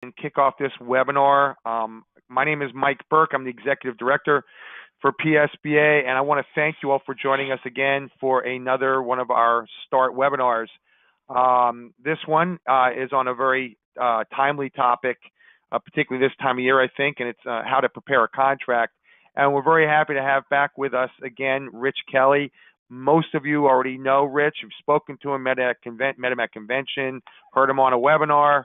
and kick off this webinar. My name is Mike Burke. I'm the Executive Director for PSBA, and I want to thank you all for joining us again for another one of our START webinars. This one is on a very timely topic, particularly this time of year, I think, and it's how to prepare a contract. And we're very happy to have back with us again Rich Kelly. Most of you already know Rich. You've spoken to him, met him at convention, heard him on a webinar.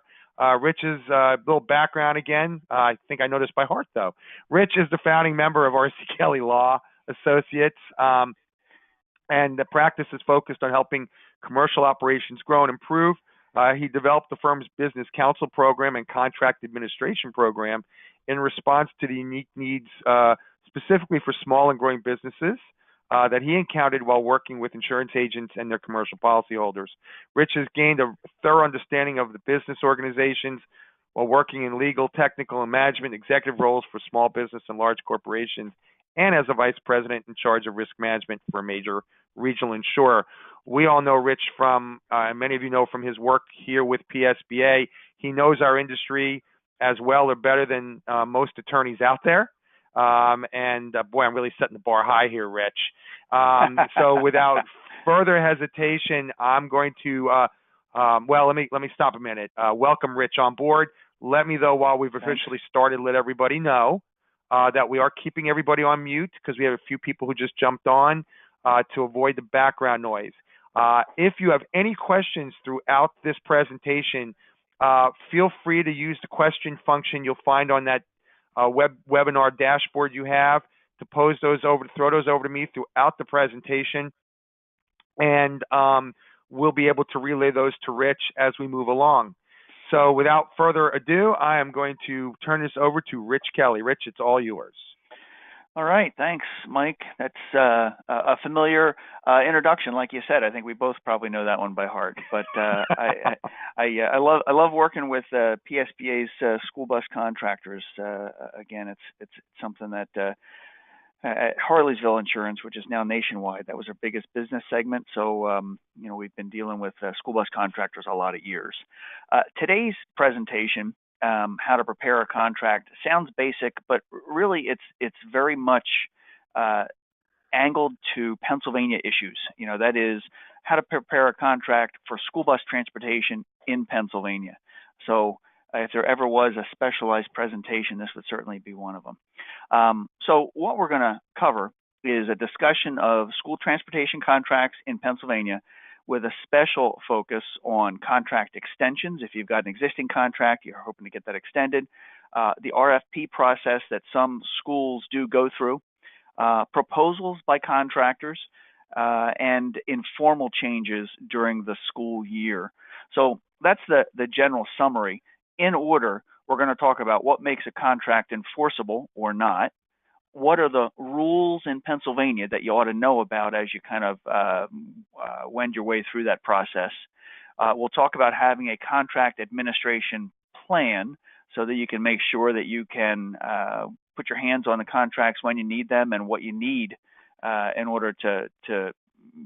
Rich's little background again, I think I know this by heart though. Rich is the founding member of R.C. Kelly Law Associates, and the practice is focused on helping commercial operations grow and improve. He developed the firm's business counsel program and contract administration program in response to the unique needs specifically for small and growing businesses that he encountered while working with insurance agents and their commercial policyholders. Rich has gained a thorough understanding of the business organizations while working in legal, technical, and management executive roles for small business and large corporations, and as a vice president in charge of risk management for a major regional insurer. We all know Rich from, many of you know from his work here with PSBA. He knows our industry as well or better than most attorneys out there. Boy, I'm really setting the bar high here, Rich. So without further hesitation, I'm going to, well, let me stop a minute. Welcome Rich on board. Let me, though, while we've officially started, let everybody know that we are keeping everybody on mute because we have a few people who just jumped on to avoid the background noise. If you have any questions throughout this presentation, feel free to use the question function you'll find on that webinar dashboard you have to throw those over to me throughout the presentation, and we'll be able to relay those to Rich as we move along. So without further ado, I am going to turn this over to Rich Kelly. Rich, it's all yours. All right, thanks, Mike. That's a familiar introduction, like you said. I think we both probably know that one by heart. But I love working with PSBA's school bus contractors. Again, it's something that at Harleysville Insurance, which is now nationwide, that was our biggest business segment. So we've been dealing with school bus contractors a lot of years. Today's presentation, how to prepare a contract, sounds basic, but really it's very much angled to Pennsylvania issues. That is how to prepare a contract for school bus transportation in Pennsylvania. So if there ever was a specialized presentation, this would certainly be one of them. So what we're going to cover is a discussion of school transportation contracts in Pennsylvania, with a special focus on contract extensions. If you've got an existing contract, you're hoping to get that extended. The RFP process that some schools do go through, proposals by contractors, and informal changes during the school year. So that's the general summary. In order, we're going to talk about what makes a contract enforceable or not. What are the rules in Pennsylvania that you ought to know about as you kind of wend your way through that process? We'll talk about having a contract administration plan so that you can make sure that you can put your hands on the contracts when you need them and what you need in order to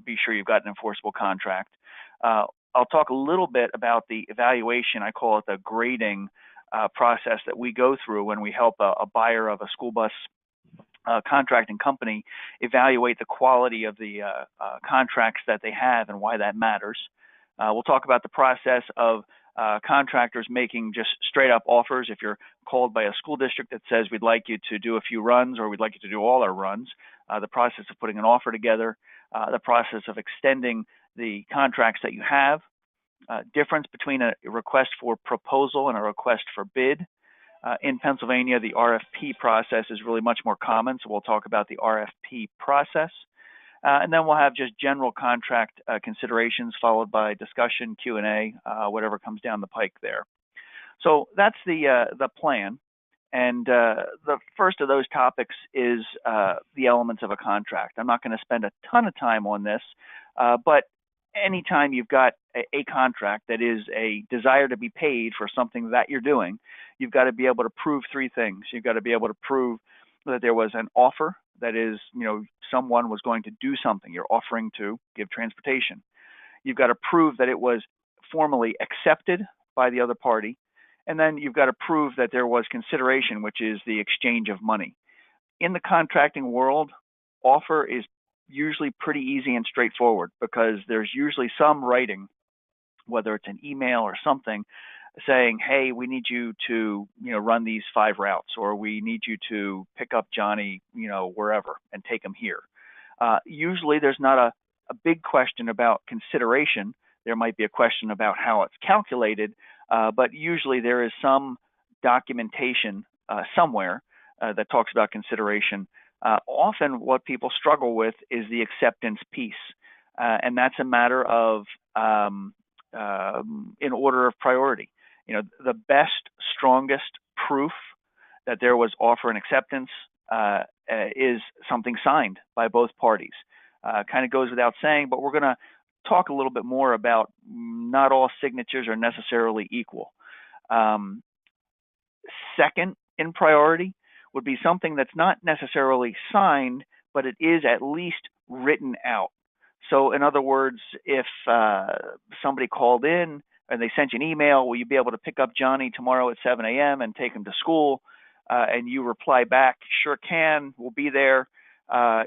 be sure you've got an enforceable contract. I'll talk a little bit about the evaluation. I call it the grading process that we go through when we help a buyer of a school bus contracting company evaluate the quality of the contracts that they have and why that matters. We'll talk about the process of contractors making just straight up offers. If you're called by a school district that says we'd like you to do a few runs or we'd like you to do all our runs, the process of putting an offer together, the process of extending the contracts that you have, difference between a request for proposal and a request for bid. In Pennsylvania, the RFP process is really much more common, so we'll talk about the RFP process. And then we'll have just general contract considerations followed by discussion, Q&A, whatever comes down the pike there. So that's the plan. And the first of those topics is the elements of a contract. I'm not going to spend a ton of time on this, but anytime you've got a contract that is a desire to be paid for something that you're doing, you've got to be able to prove three things. You've got to be able to prove that there was an offer, that is, someone was going to do something. You're offering to give transportation. You've got to prove that it was formally accepted by the other party, And then you've got to prove that there was consideration, which is the exchange of money. In the contracting world, offer is usually pretty easy and straightforward because there's usually some writing, whether it's an email or something, saying, hey, we need you to, run these 5 routes, or we need you to pick up Johnny, wherever and take him here. Usually there's not a big question about consideration. There might be a question about how it's calculated, but usually there is some documentation somewhere that talks about consideration. Often what people struggle with is the acceptance piece, and that's a matter of in order of priority. The best, strongest proof that there was offer and acceptance is something signed by both parties. Kind of goes without saying, but we're going to talk a little bit more about not all signatures are necessarily equal. Second in priority would be something that's not necessarily signed, but it is at least written out. So in other words, if somebody called in and they sent you an email, will you be able to pick up Johnny tomorrow at 7 a.m. and take him to school? And you reply back, sure can, we'll be there.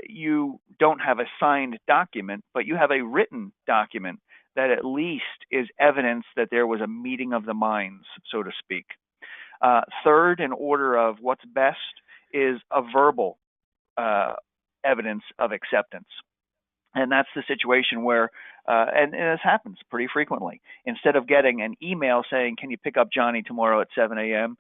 You don't have a signed document, but you have a written document that at least is evidence that there was a meeting of the minds, so to speak. Third, in order of what's best, is a verbal evidence of acceptance. And that's the situation where, and this happens pretty frequently. Instead of getting an email saying, can you pick up Johnny tomorrow at 7 a.m.,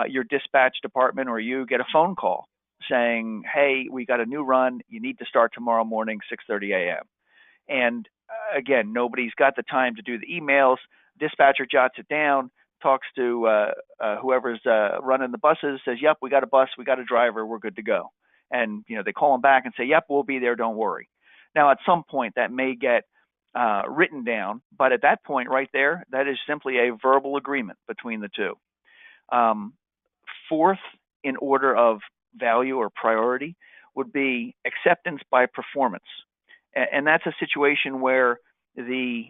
your dispatch department or you get a phone call saying, hey, we got a new run. You need to start tomorrow morning, 6:30 a.m. And again, nobody's got the time to do the emails. Dispatcher jots it down, talks to whoever's running the buses, says, yep, we got a bus, we got a driver, we're good to go. And they call them back and say, yep, we'll be there, don't worry. Now, at some point, that may get written down, but at that point right there, that is simply a verbal agreement between the two. Fourth, in order of value or priority, would be acceptance by performance. And that's a situation where the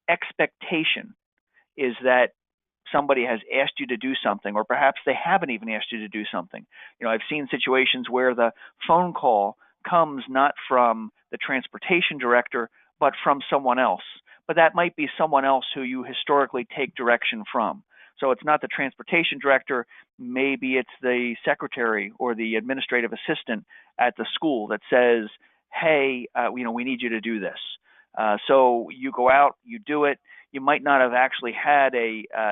expectation is that somebody has asked you to do something, or perhaps they haven't even asked you to do something. I've seen situations where the phone call comes not from the transportation director, but from someone else. But that might be someone else who you historically take direction from. So it's not the transportation director, maybe it's the secretary or the administrative assistant at the school that says, hey, we need you to do this. So you go out, you do it. You might not have actually had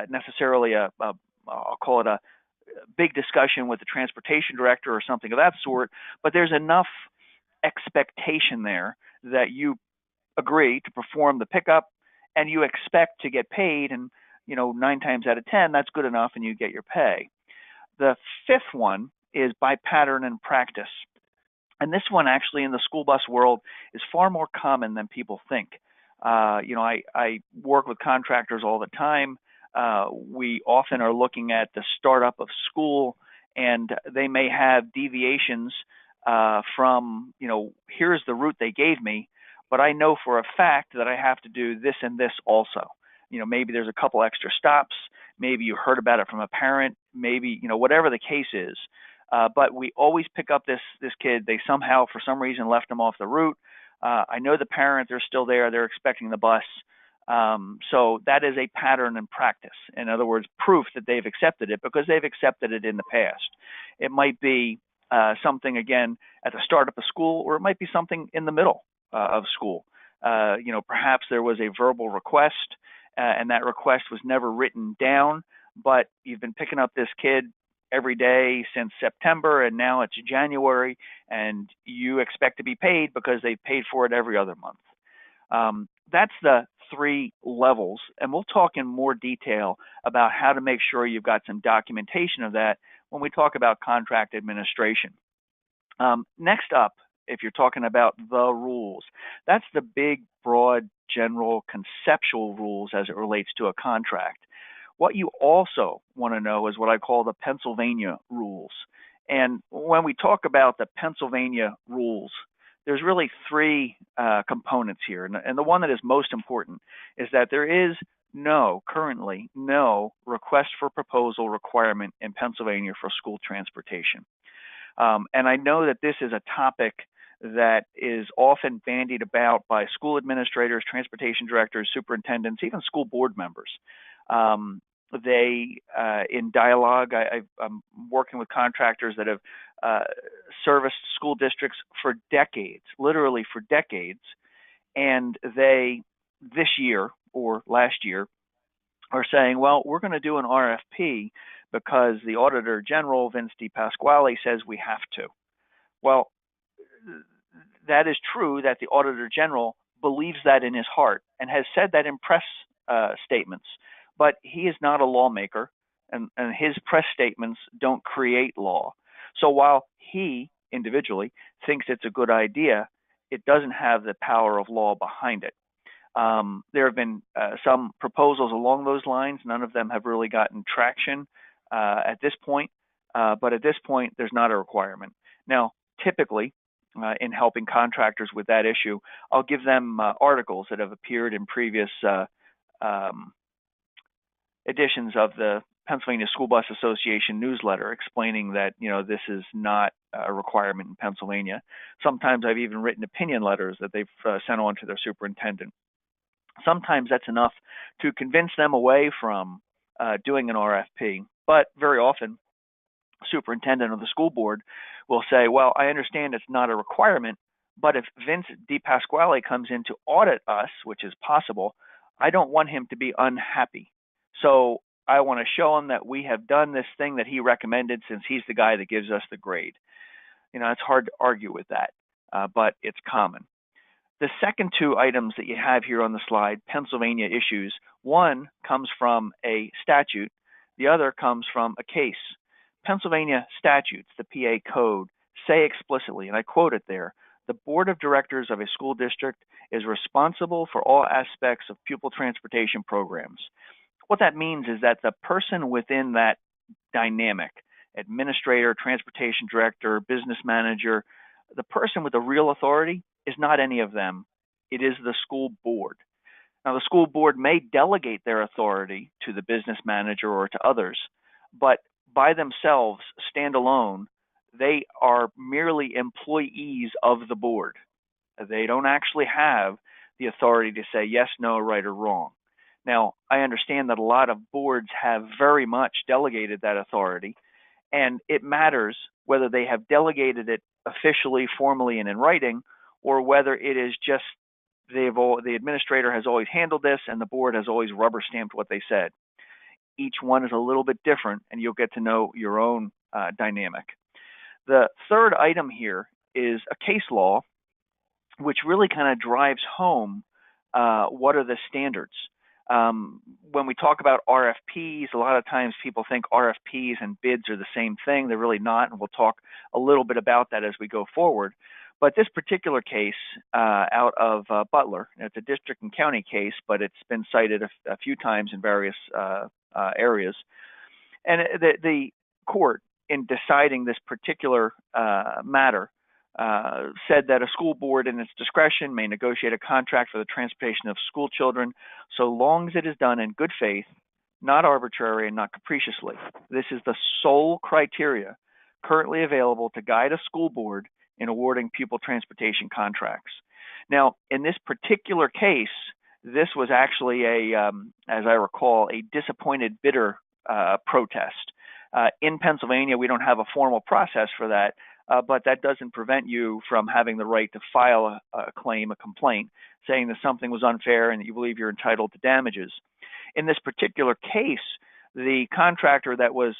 necessarily I'll call it a big discussion with the transportation director or something of that sort, but there's enough expectation there that you agree to perform the pickup and you expect to get paid, and 9 times out of 10 that's good enough and you get your pay. The fifth one is by pattern and practice, and this one actually in the school bus world is far more common than people think. I work with contractors all the time. We often are looking at the startup of school, and they may have deviations from, here's the route they gave me, but I know for a fact that I have to do this and this also. Maybe there's a couple extra stops. Maybe you heard about it from a parent. Maybe, whatever the case is. But we always pick up this kid. They somehow, for some reason, left him off the route. I know the parents are still there. They're expecting the bus. So that is a pattern in practice. In other words, proof that they've accepted it because they've accepted it in the past. It might be something, again, at the start of a school, or it might be something in the middle of school. Perhaps there was a verbal request, and that request was never written down, but you've been picking up this kid every day since September, and now it's January, and you expect to be paid because they paid for it every other month. That's the 3 levels, and we'll talk in more detail about how to make sure you've got some documentation of that when we talk about contract administration. Next up, if you're talking about the rules, that's the big, broad, general, conceptual rules as it relates to a contract. What you also want to know is what I call the Pennsylvania rules. And when we talk about the Pennsylvania rules, there's really 3 components here. And the one that is most important is that there is currently no request for proposal requirement in Pennsylvania for school transportation. And I know that this is a topic that is often bandied about by school administrators, transportation directors, superintendents, even school board members. In dialogue, I'm working with contractors that have serviced school districts for decades, literally for decades, and they, this year or last year, are saying, well, we're going to do an RFP because the Auditor General, Vince DiPasquale, says we have to. Well, that is true that the Auditor General believes that in his heart and has said that in press statements, but he is not a lawmaker, and his press statements don't create law. So while he individually thinks it's a good idea, it doesn't have the power of law behind it. There have been some proposals along those lines. None of them have really gotten traction at this point, but at this point, there's not a requirement. Now, typically, in helping contractors with that issue, I'll give them articles that have appeared in previous editions of the Pennsylvania School Bus Association newsletter explaining that, this is not a requirement in Pennsylvania. Sometimes I've even written opinion letters that they've sent on to their superintendent. Sometimes that's enough to convince them away from doing an RFP, but very often superintendent of the school board will say, well, I understand it's not a requirement, but if Vince DiPasquale comes in to audit us, which is possible, I don't want him to be unhappy. So I want to show him that we have done this thing that he recommended since he's the guy that gives us the grade. It's hard to argue with that, but it's common. The second two items that you have here on the slide, Pennsylvania issues, one comes from a statute, the other comes from a case. Pennsylvania statutes, the PA code, say explicitly, and I quote it there, the board of directors of a school district is responsible for all aspects of pupil transportation programs. What that means is that the person within that dynamic, administrator, transportation director, business manager, the person with the real authority is not any of them. It is the school board. Now, the school board may delegate their authority to the business manager or to others, but by themselves, stand alone, they are merely employees of the board. They don't actually have the authority to say yes, no, right, or wrong. Now, I understand that a lot of boards have very much delegated that authority, and it matters whether they have delegated it officially, formally, and in writing, or whether it is just the administrator has always handled this and the board has always rubber stamped what they said. Each one is a little bit different, and you'll get to know your own dynamic. The third item here is a case law, which really kind of drives home what are the standards. When we talk about RFPs, a lot of times people think RFPs and bids are the same thing. They're really not, and we'll talk a little bit about that as we go forward. But this particular case out of Butler, it's a district and county case, but it's been cited a few times in various areas. And the court, in deciding this particular matter, said that a school board in its discretion may negotiate a contract for the transportation of school children so long as it is done in good faith, not arbitrary and not capriciously. This is the sole criteria currently available to guide a school board in awarding pupil transportation contracts. Now, in this particular case, this was actually as I recall, a disappointed bidder protest. In Pennsylvania, we don't have a formal process for that, but that doesn't prevent you from having the right to file a claim, a complaint, saying that something was unfair and that you believe you're entitled to damages. In this particular case, the contractor that was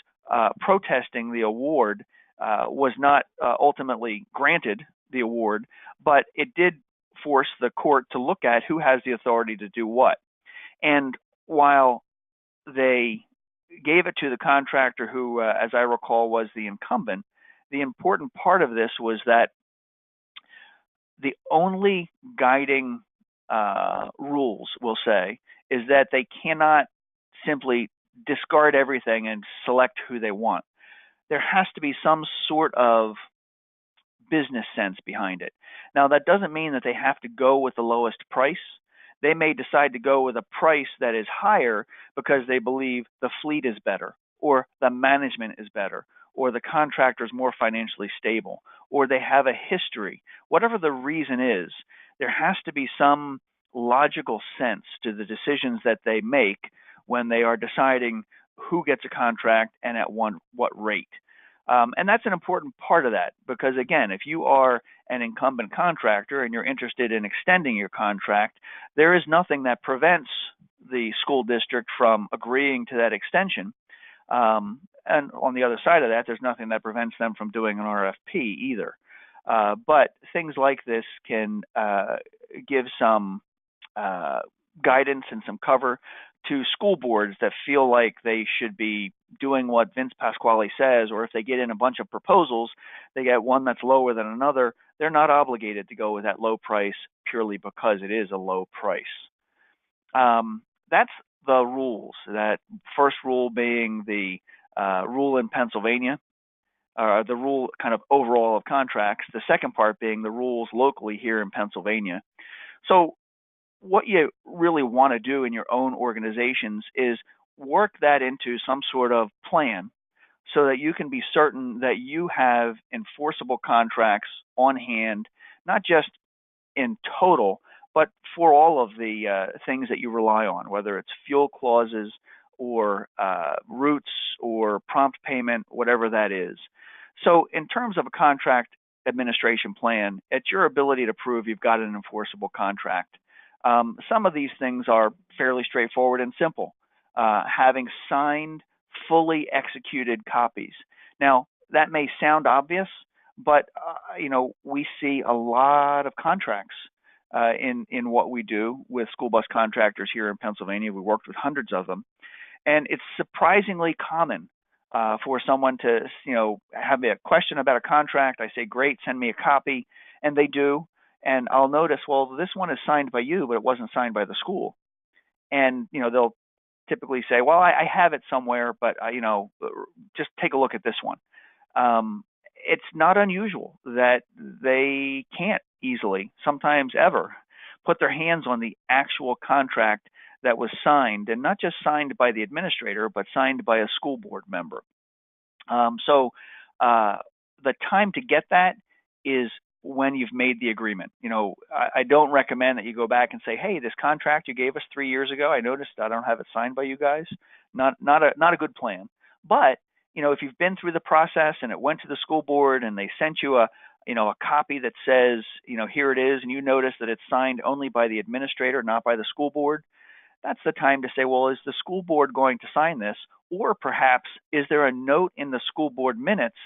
protesting the award was not ultimately granted the award, but it did force the court to look at who has the authority to do what. And while they gave it to the contractor who, as I recall, was the incumbent, the important part of this was that the only guiding rules, we'll say, is that they cannot simply discard everything and select who they want. There has to be some sort of business sense behind it. Now, that doesn't mean that they have to go with the lowest price. they may decide to go with a price that is higher because they believe the fleet is better, or the management is better, or the contractor is more financially stable, or they have a history. Whatever the reason is, there has to be some logical sense to the decisions that they make when they are deciding who gets a contract and at what rate. And that's an important part of that, because again, if you are an incumbent contractor and you're interested in extending your contract, there is nothing that prevents the school district from agreeing to that extension. And on the other side of that, there's nothing that prevents them from doing an RFP either. But things like this can give some guidance and some cover to school boards that feel like they should be doing what Vince Pasquale says, or if they get in a bunch of proposals, they get one that's lower than another, they're not obligated to go with that low price purely because it is a low price. That's the rules. That first rule being the rule in Pennsylvania, the rule kind of overall of contracts. The second part being the rules locally here in Pennsylvania. So what you really want to do in your own organizations is work that into some sort of plan so that you can be certain that you have enforceable contracts on hand, not just in total, but for all of the things that you rely on, whether it's fuel clauses or routes or prompt payment, whatever that is. So in terms of a contract administration plan, it's your ability to prove you've got an enforceable contract. Some of these things are fairly straightforward and simple. Having signed, fully executed copies. Now, that may sound obvious, but we see a lot of contracts in what we do with school bus contractors here in Pennsylvania. We worked with hundreds of them, and it's surprisingly common for someone to have a question about a contract. I say, great, send me a copy, and they do. And I'll notice, well, this one is signed by you, but it wasn't signed by the school. And, they'll typically say, well, I have it somewhere, but, just take a look at this one. It's not unusual that they can't easily, sometimes ever, put their hands on the actual contract that was signed, and not just signed by the administrator, but signed by a school board member. So the time to get that is when you've made the agreement. I don't recommend that you go back and say, hey, this contract you gave us 3 years ago, I noticed I don't have it signed by you guys. Not a good plan. But, if you've been through the process and it went to the school board and they sent you a copy that says, here it is, and you notice that it's signed only by the administrator, not by the school board, that's the time to say, well, is the school board going to sign this? Or perhaps, is there a note in the school board minutes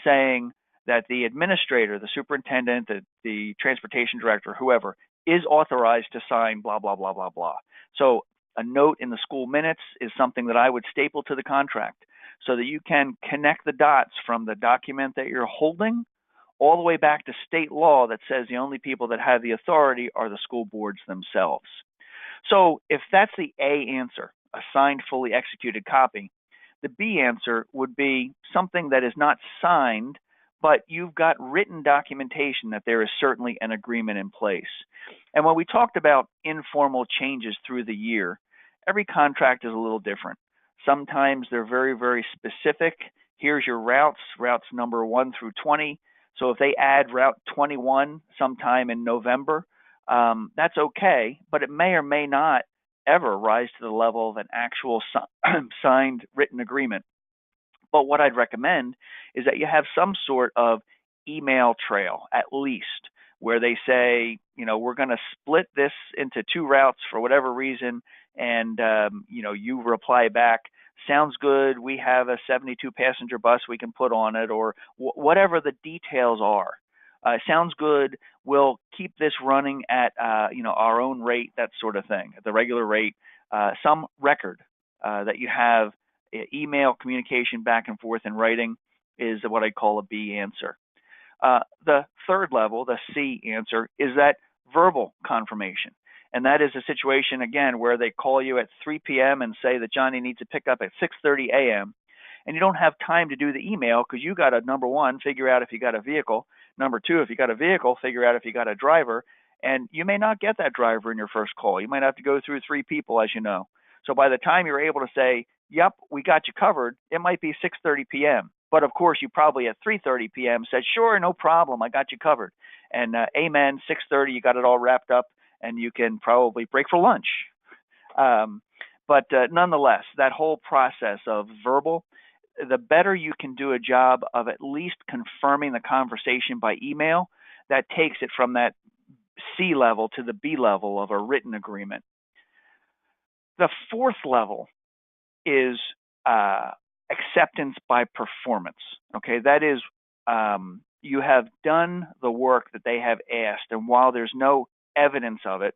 saying that the administrator, the superintendent, the transportation director, whoever, is authorized to sign blah, blah, blah, blah, blah. So a note in the school minutes is something that I would staple to the contract so that you can connect the dots from the document that you're holding all the way back to state law that says the only people that have the authority are the school boards themselves. So if that's the A answer, a signed, fully executed copy, the B answer would be something that is not signed, but you've got written documentation that there is certainly an agreement in place. And when we talked about informal changes through the year, every contract is a little different. Sometimes they're very, very specific. Here's your routes number 1 through 20. So if they add route 21 sometime in November, that's okay, but it may or may not ever rise to the level of an actual signed written agreement. But what I'd recommend is that you have some sort of email trail, at least, where they say, we're going to split this into 2 routes for whatever reason, and, you reply back, sounds good, we have a 72-passenger bus we can put on it, or whatever the details are. Sounds good, we'll keep this running at, our own rate, that sort of thing, at the regular rate, some record that you have. Email communication back and forth in writing is what I call a B answer. The third level, the C answer, is that verbal confirmation. And that is a situation, again, where they call you at 3 p.m. and say that Johnny needs to pick up at 6:30 a.m. And you don't have time to do the email because you got to, number one, figure out if you got a vehicle. Number two, if you got a vehicle, figure out if you got a driver. And you may not get that driver in your first call. You might have to go through 3 people, as you know. So by the time you're able to say, yep, we got you covered, it might be 6:30 p.m. But of course, you probably at 3:30 p.m. said, sure, no problem, I got you covered. And amen, 6:30, you got it all wrapped up, and you can probably break for lunch. But nonetheless, that whole process of verbal, the better you can do a job of at least confirming the conversation by email, that takes it from that C level to the B level of a written agreement. The fourth level is acceptance by performance. Okay, that is, you have done the work that they have asked, and while there's no evidence of it,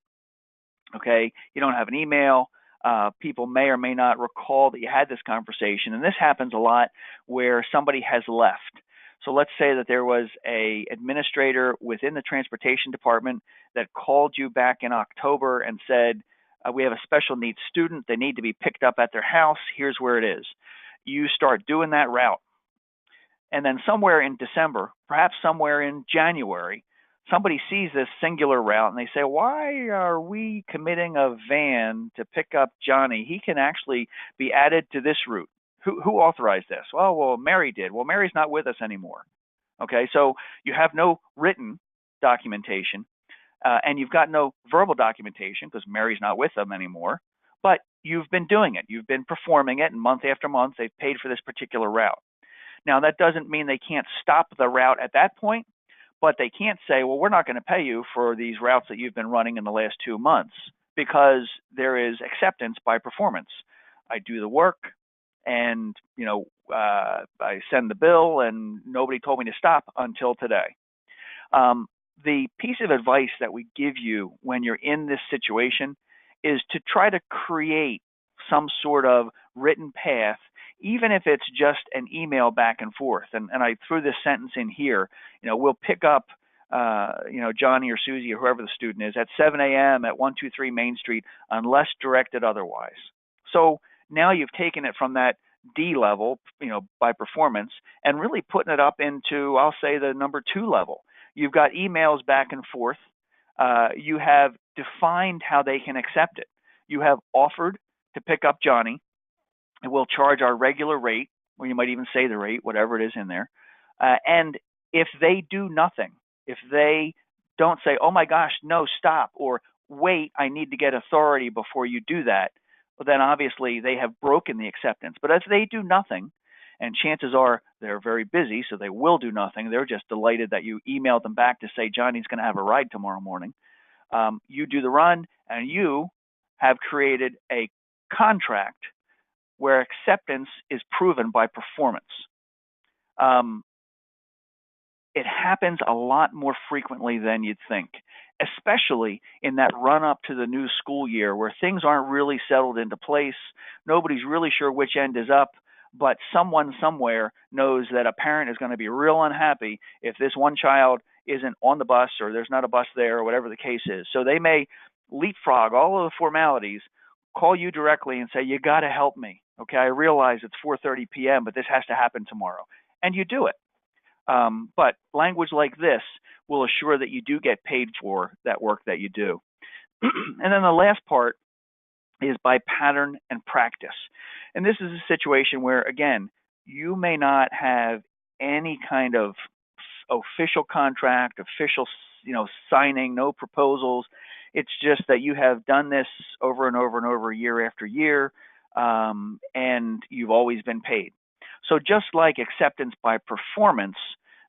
okay, you don't have an email, people may or may not recall that you had this conversation, and this happens a lot where somebody has left. So let's say that there was a administrator within the transportation department that called you back in October and said, we have a special needs student, they need to be picked up at their house, here's where it is. You start doing that route. And then somewhere in December, perhaps somewhere in January, somebody sees this singular route and they say, why are we committing a van to pick up Johnny? He can actually be added to this route. Who authorized this? Well, Mary did. Well, Mary's not with us anymore. Okay, so you have no written documentation, and you've got no verbal documentation because Mary's not with them anymore, but you've been doing it. You've been performing it, and month after month, they've paid for this particular route. Now, that doesn't mean they can't stop the route at that point, but they can't say, well, we're not going to pay you for these routes that you've been running in the last 2 months, because there is acceptance by performance. I do the work, and I send the bill, and nobody told me to stop until today. The piece of advice that we give you when you're in this situation is to try to create some sort of written path, even if it's just an email back and forth. And I threw this sentence in here, we'll pick up Johnny or Susie or whoever the student is at 7 a.m. at 123 Main Street unless directed otherwise. So now you've taken it from that D level, by performance, and really putting it up into, I'll say, the number 2 level. You've got emails back and forth. You have defined how they can accept it. You have offered to pick up Johnny, and we'll charge our regular rate, or you might even say the rate, whatever it is in there. And if they do nothing, if they don't say, oh my gosh, no, stop, or wait, I need to get authority before you do that, well, then obviously they have broken the acceptance. But if they do nothing, and chances are they're very busy, so they will do nothing. They're just delighted that you emailed them back to say Johnny's going to have a ride tomorrow morning. You do the run, and you have created a contract where acceptance is proven by performance. It happens a lot more frequently than you'd think, especially in that run up to the new school year where things aren't really settled into place. Nobody's really sure which end is up, but someone somewhere knows that a parent is going to be real unhappy if this one child isn't on the bus or there's not a bus there or whatever the case is. So they may leapfrog all of the formalities, call you directly and say, you got to help me. Okay, I realize it's 4:30 p.m., but this has to happen tomorrow. And you do it. But language like this will assure that you do get paid for that work that you do. And then the last part is by pattern and practice. And this is a situation where, again, you may not have any kind of official contract, official, signing, no proposals. It's just that you have done this over and over and over, year after year, and you've always been paid. So just like acceptance by performance,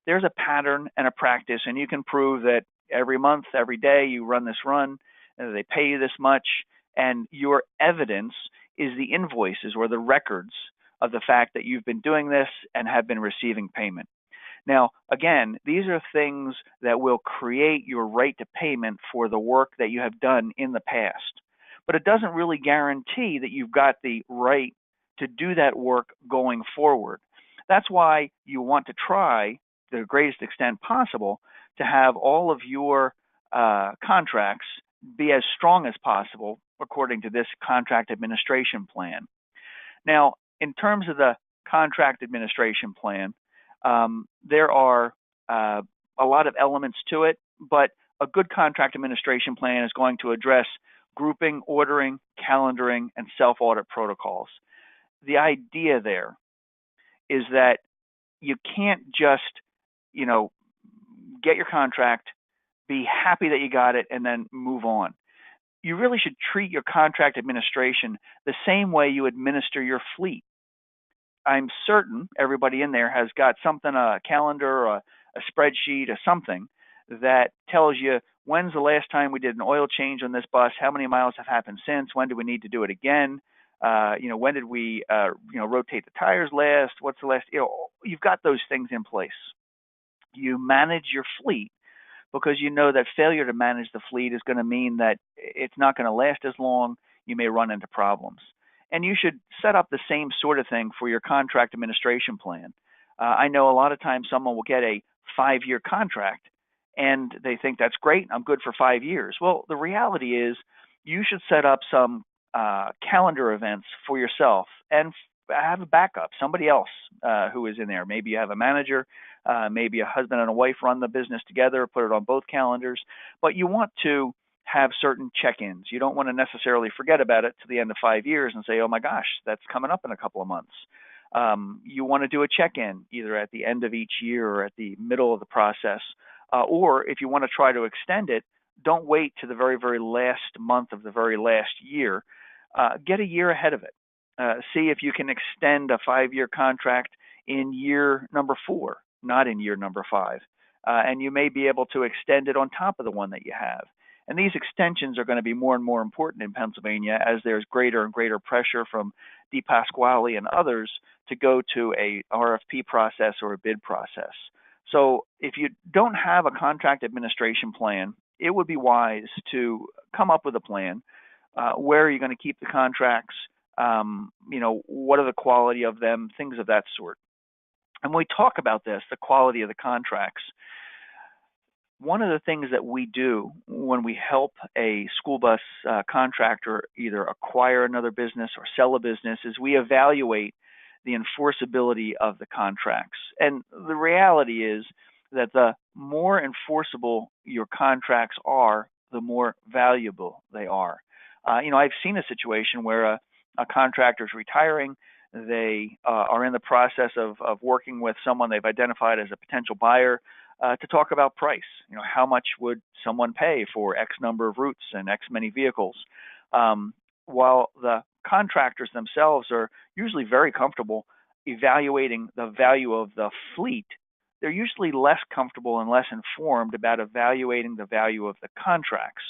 there's a pattern and a practice, and you can prove that every month, every day you run this run, and they pay you this much, and your evidence is the invoices or the records of the fact that you've been doing this and have been receiving payment. Now, again, these are things that will create your right to payment for the work that you have done in the past. But it doesn't really guarantee that you've got the right to do that work going forward. That's why you want to try, to the greatest extent possible, to have all of your contracts be as strong as possible according to this contract administration plan. Now, in terms of the contract administration plan, there are a lot of elements to it, but a good contract administration plan is going to address grouping, ordering, calendaring, and self-audit protocols. The idea there is that you can't just, get your contract, be happy that you got it, and then move on. You really should treat your contract administration the same way you administer your fleet. I'm certain everybody in there has got something, a calendar, a spreadsheet, or something that tells you when's the last time we did an oil change on this bus, how many miles have happened since, when do we need to do it again, when did we, rotate the tires last, what's the last, you've got those things in place. You manage your fleet because you know that failure to manage the fleet is going to mean that it's not going to last as long. You may run into problems. And you should set up the same sort of thing for your contract administration plan. I know a lot of times someone will get a 5-year contract and they think that's great, I'm good for 5 years. Well, the reality is you should set up some calendar events for yourself and have a backup, somebody else who is in there. Maybe you have a manager, maybe a husband and a wife run the business together, put it on both calendars, but you want to have certain check-ins. You don't want to necessarily forget about it to the end of 5 years and say, oh my gosh, that's coming up in a couple of months. You want to do a check-in either at the end of each year or at the middle of the process. Or if you want to try to extend it, don't wait to the very, very last month of the very last year. Get a year ahead of it. See if you can extend a 5-year contract in year number 4, not in year number 5. And you may be able to extend it on top of the one that you have. And these extensions are going to be more and more important in Pennsylvania as there's greater and greater pressure from DePasquale and others to go to a RFP process or a bid process. So if you don't have a contract administration plan, it would be wise to come up with a plan. Where are you going to keep the contracts? What are the quality of them? Things of that sort. And when we talk about this, the quality of the contracts, one of the things that we do when we help a school bus contractor either acquire another business or sell a business is we evaluate the enforceability of the contracts. And the reality is that the more enforceable your contracts are, the more valuable they are. I've seen a situation where a contractor is retiring. They are in the process of working with someone they've identified as a potential buyer to talk about price. How much would someone pay for X number of routes and X many vehicles? While the contractors themselves are usually very comfortable evaluating the value of the fleet, they're usually less comfortable and less informed about evaluating the value of the contracts.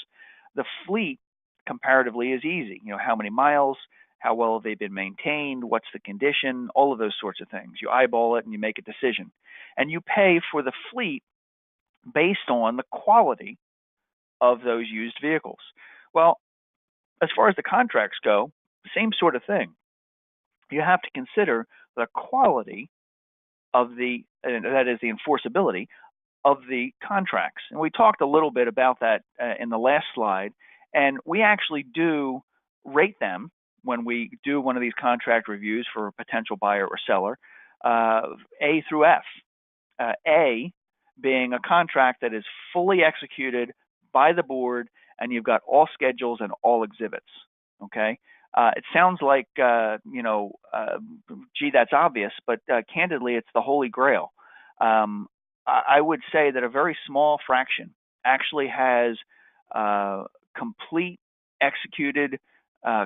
The fleet, comparatively, is easy. How many miles, how well have they been maintained, what's the condition, all of those sorts of things. You eyeball it and you make a decision. And you pay for the fleet based on the quality of those used vehicles. Well, as far as the contracts go, same sort of thing. You have to consider the quality of that is the enforceability of the contracts. And we talked a little bit about that in the last slide. And we actually do rate them when we do one of these contract reviews for a potential buyer or seller, A through F. A being a contract that is fully executed by the board and you've got all schedules and all exhibits. Okay. It sounds like, gee, that's obvious, but candidly, it's the holy grail. I would say that a very small fraction actually has complete executed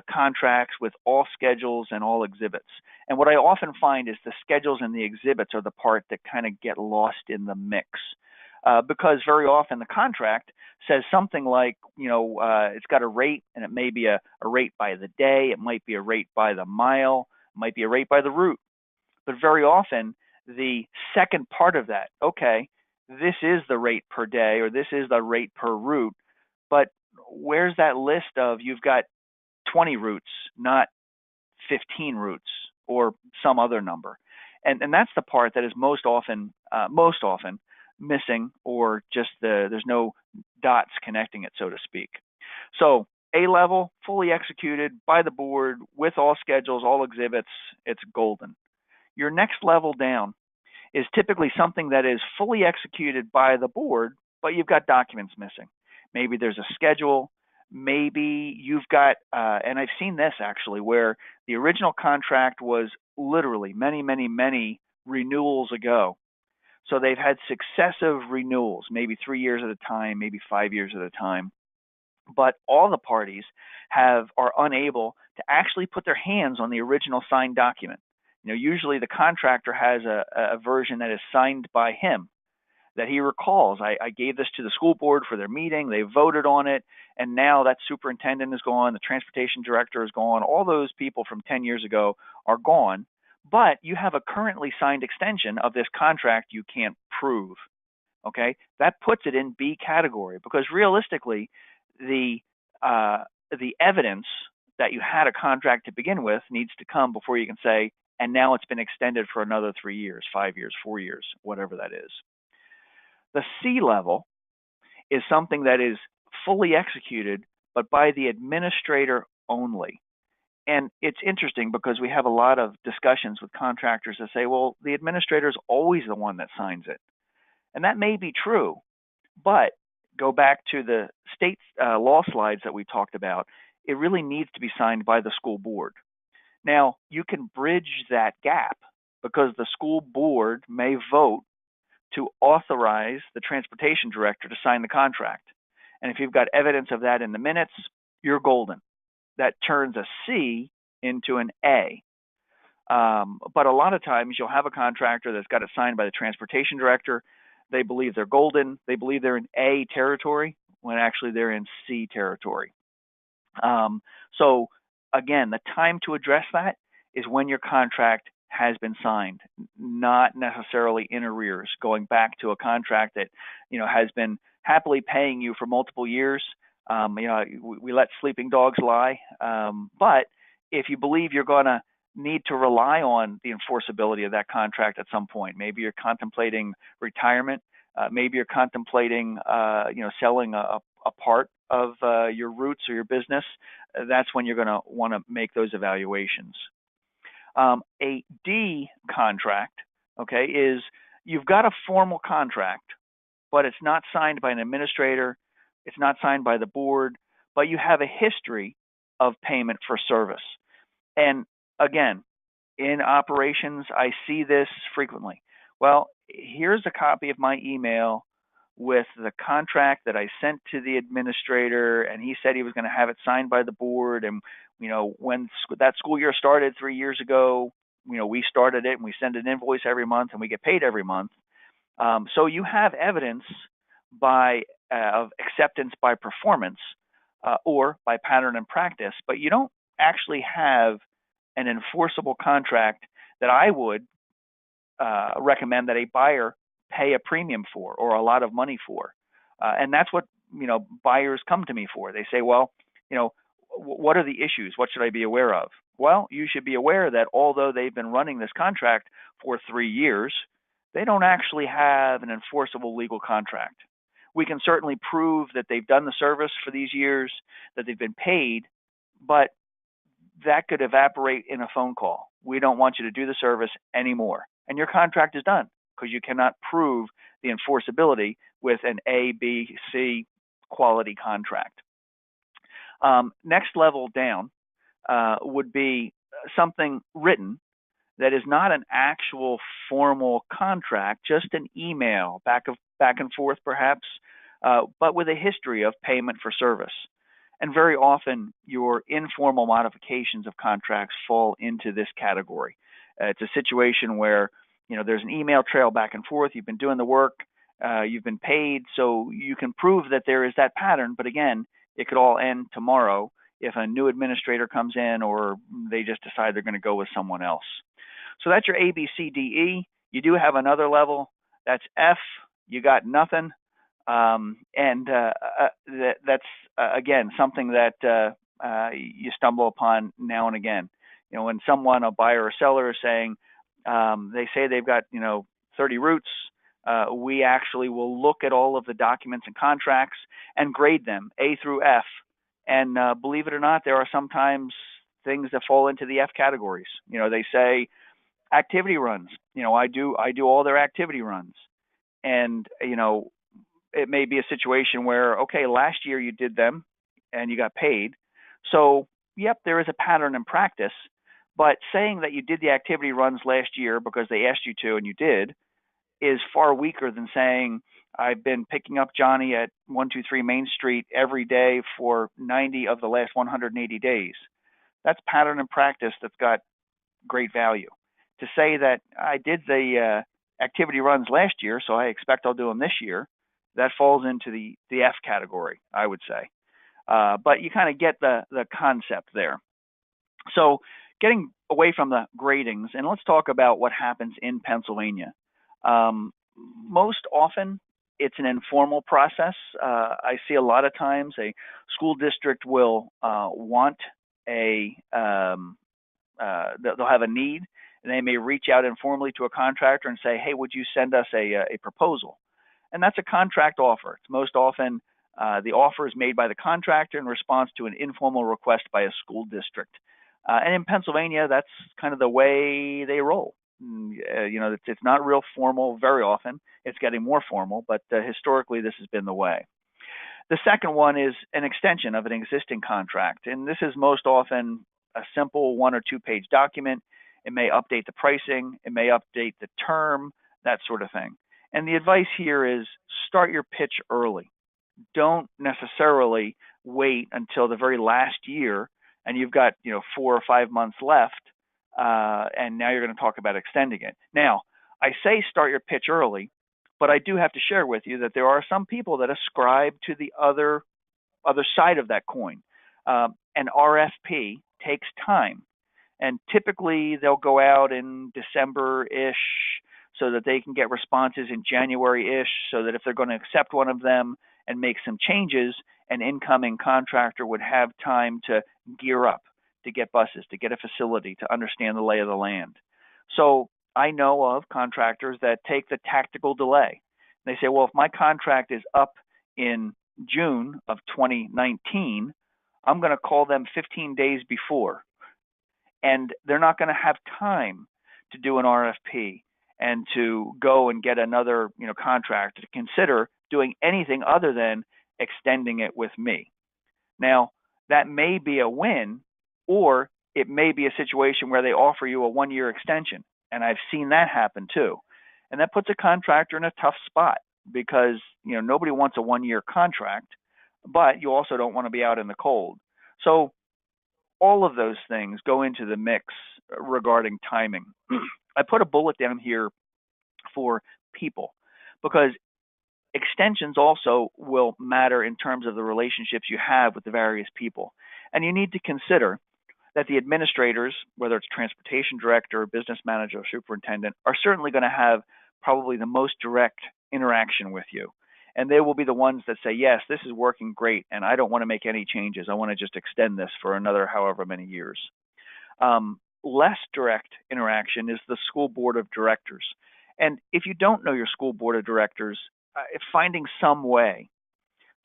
contracts with all schedules and all exhibits. And what I often find is the schedules and the exhibits are the part that kind of get lost in the mix. Because very often the contract says something like, it's got a rate, and it may be a rate by the day, it might be a rate by the mile, it might be a rate by the route. But very often the second part of that, okay, this is the rate per day or this is the rate per route, but where's that list of you've got 20 routes, not 15 routes or some other number? And that's the part that is most often missing, or just there's no dots connecting it, so to speak. So A level, fully executed by the board with all schedules, all exhibits, it's golden. Your next level down is typically something that is fully executed by the board, but you've got documents missing. Maybe there's a schedule. Maybe you've got, and I've seen this actually, where the original contract was literally many, many, many renewals ago. So they've had successive renewals, maybe 3 years at a time, maybe 5 years at a time. But all the parties are unable to actually put their hands on the original signed document. Usually the contractor has a version that is signed by him, that he recalls. I gave this to the school board for their meeting. They voted on it, and now that superintendent is gone. The transportation director is gone. All those people from 10 years ago are gone. But you have a currently signed extension of this contract you can't prove. Okay, that puts it in B category, because realistically, the evidence that you had a contract to begin with needs to come before you can say, and now it's been extended for another 3 years, 5 years, 4 years, whatever that is. The C level is something that is fully executed, but by the administrator only. And it's interesting because we have a lot of discussions with contractors that say, well, the administrator is always the one that signs it. And that may be true, but go back to the state law slides that we talked about. It really needs to be signed by the school board. Now, you can bridge that gap because the school board may vote to authorize the transportation director to sign the contract. And if you've got evidence of that in the minutes, you're golden. That turns a C into an A. But a lot of times you'll have a contractor that's got it signed by the transportation director. They believe they're golden. They believe they're in A territory when actually they're in C territory. So again, the time to address that is when your contract has been signed, not necessarily in arrears, going back to a contract that has been happily paying you for multiple years. We let sleeping dogs lie. But if you believe you're going to need to rely on the enforceability of that contract at some point, maybe you're contemplating retirement, maybe you're contemplating selling a part of your roots or your business, that's when you're going to want to make those evaluations. A D contract, okay, is you've got a formal contract, but it's not signed by an administrator, it's not signed by the board, but you have a history of payment for service. And again, in operations, I see this frequently. Well, here's a copy of my email with the contract that I sent to the administrator, and he said he was going to have it signed by the board. And when that school year started 3 years ago, we started it and we send an invoice every month and we get paid every month. So you have evidence of acceptance by performance or by pattern and practice, but you don't actually have an enforceable contract that I would recommend that a buyer pay a premium for or a lot of money for. And that's what buyers come to me for. They say, well, what are the issues? What should I be aware of? Well, you should be aware that although they've been running this contract for 3 years, they don't actually have an enforceable legal contract. We can certainly prove that they've done the service for these years, that they've been paid, but that could evaporate in a phone call. We don't want you to do the service anymore. And your contract is done because you cannot prove the enforceability with an A, B, C quality contract. Next level down would be something written that is not an actual formal contract, just an email back and forth perhaps, but with a history of payment for service. And very often your informal modifications of contracts fall into this category. It's a situation where there's an email trail back and forth. You've been doing the work, you've been paid, so you can prove that there is that pattern. But again, it could all end tomorrow if a new administrator comes in or they just decide they're going to go with someone else. So that's your A, B, C, D, E. You do have another level. That's F. You got nothing. That's again, something that you stumble upon now and again. When someone, a buyer or seller, is saying, they say they've got 30 routes, we actually will look at all of the documents and contracts and grade them A through F. And believe it or not, there are sometimes things that fall into the F categories. They say activity runs. I do all their activity runs, and it may be a situation where, okay, last year you did them and you got paid. So, yep, there is a pattern in practice, but saying that you did the activity runs last year because they asked you to and you did is far weaker than saying, I've been picking up Johnny at 123 Main Street every day for 90 of the last 180 days. That's pattern and practice that's got great value. To say that I did the activity runs last year, so I expect I'll do them this year, that falls into the F category, I would say. But you kind of get the concept there. So getting away from the gradings, and let's talk about what happens in Pennsylvania. Most often, it's an informal process. I see a lot of times a school district will want they'll have a need, and they may reach out informally to a contractor and say, hey, would you send us a proposal? And that's a contract offer. It's most often the offer is made by the contractor in response to an informal request by a school district. And in Pennsylvania, that's kind of the way they roll. It's not real formal very often. It's getting more formal, but historically this has been the way. The second one is an extension of an existing contract, and this is most often a simple 1 or 2 page document. It may update the pricing, it may update the term, that sort of thing. And the advice here is start your pitch early. Don't necessarily wait until the very last year and you've got 4 or 5 months left, and now you're going to talk about extending it. Now, I say start your pitch early, but I do have to share with you that there are some people that ascribe to the other side of that coin. An RFP takes time, and typically they'll go out in December-ish so that they can get responses in January-ish, so that if they're going to accept one of them and make some changes, an incoming contractor would have time to gear up, to get buses, to get a facility, to understand the lay of the land. So I know of contractors that take the tactical delay. They say, well, if my contract is up in June of 2019, I'm going to call them 15 days before. And they're not going to have time to do an RFP and to go and get another contractor to consider doing anything other than extending it with me. Now, that may be a win, or it may be a situation where they offer you a 1-year extension. And I've seen that happen too. And that puts a contractor in a tough spot because nobody wants a 1-year contract, but you also don't want to be out in the cold. So all of those things go into the mix regarding timing. I put a bullet down here for people because extensions also will matter in terms of the relationships you have with the various people. And you need to consider that the administrators, whether it's transportation director, business manager, or superintendent, are certainly going to have probably the most direct interaction with you. And they will be the ones that say, yes, this is working great, and I don't want to make any changes. I want to just extend this for another however many years. Less direct interaction is the school board of directors. And if you don't know your school board of directors, finding some way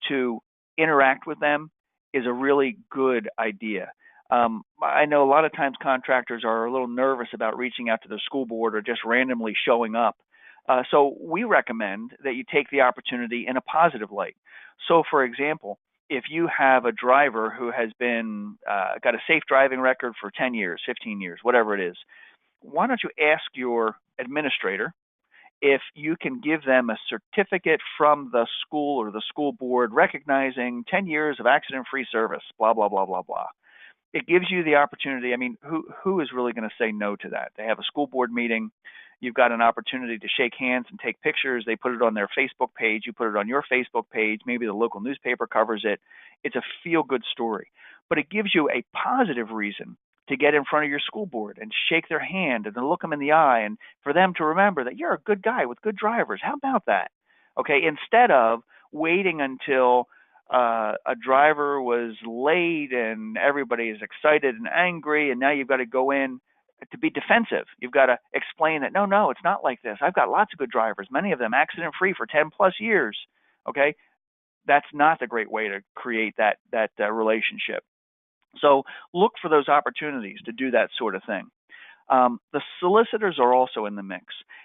to interact with them is a really good idea. I know a lot of times contractors are a little nervous about reaching out to the school board or just randomly showing up. So we recommend that you take the opportunity in a positive light. So, for example, if you have a driver who has been got a safe driving record for 10 years, 15 years, whatever it is, why don't you ask your administrator if you can give them a certificate from the school or the school board recognizing 10 years of accident-free service, blah, blah, blah, blah, blah. It gives you the opportunity. I mean, who is really going to say no to that? They have a school board meeting. You've got an opportunity to shake hands and take pictures. They put it on their Facebook page. You put it on your Facebook page. Maybe the local newspaper covers it. It's a feel-good story. But it gives you a positive reason to get in front of your school board and shake their hand and to look them in the eye and for them to remember that you're a good guy with good drivers. How about that? Okay, instead of waiting until a driver was late and everybody is excited and angry and now you've got to go in to be defensive. You've got to explain that, no, it's not like this. I've got lots of good drivers, many of them accident-free for 10 plus years. Okay, that's not the great way to create that relationship. So look for those opportunities to do that sort of thing. The solicitors are also in the mix,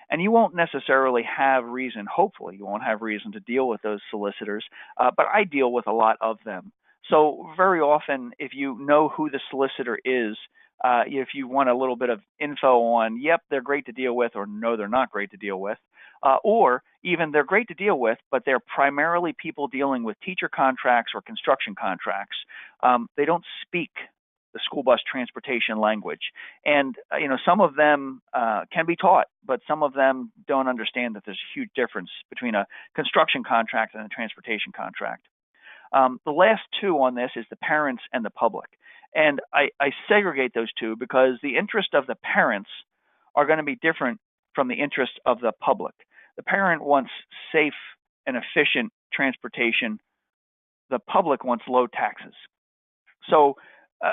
and you won't necessarily have reason, hopefully you won't have reason to deal with those solicitors, but I deal with a lot of them. So very often, if you know who the solicitor is, if you want a little bit of info on, yep, they're great to deal with, or no, they're not great to deal with, or even they're great to deal with, but they're primarily people dealing with teacher contracts or construction contracts. They don't speak the school bus transportation language. And, some of them can be taught, but some of them don't understand that there's a huge difference between a construction contract and a transportation contract. The last two on this is the parents and the public. And I segregate those two because the interest of the parents are going to be different from the interest of the public. The parent wants safe and efficient transportation. The public wants low taxes. So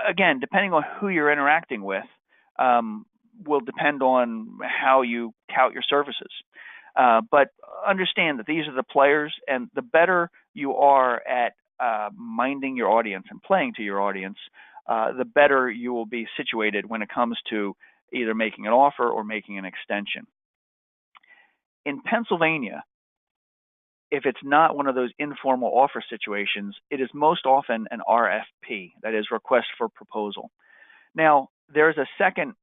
again, depending on who you're interacting with, will depend on how you tout your services. But understand that these are the players, and the better you are at minding your audience and playing to your audience, the better you will be situated when it comes to either making an offer or making an extension. In Pennsylvania, if it's not one of those informal offer situations, it is most often an RFP, that is, request for proposal. Now, there's a second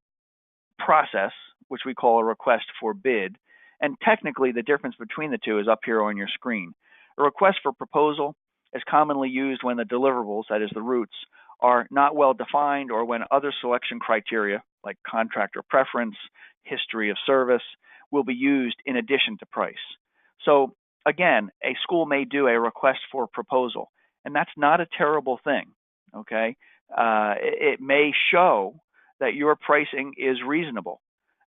process, which we call a request for bid, and technically the difference between the two is up here on your screen. A request for proposal is commonly used when the deliverables, that is the routes, are not well defined, or when other selection criteria, like contractor preference, history of service, will be used in addition to price. So again, a school may do a request for proposal, and that's not a terrible thing, okay? It may show that your pricing is reasonable.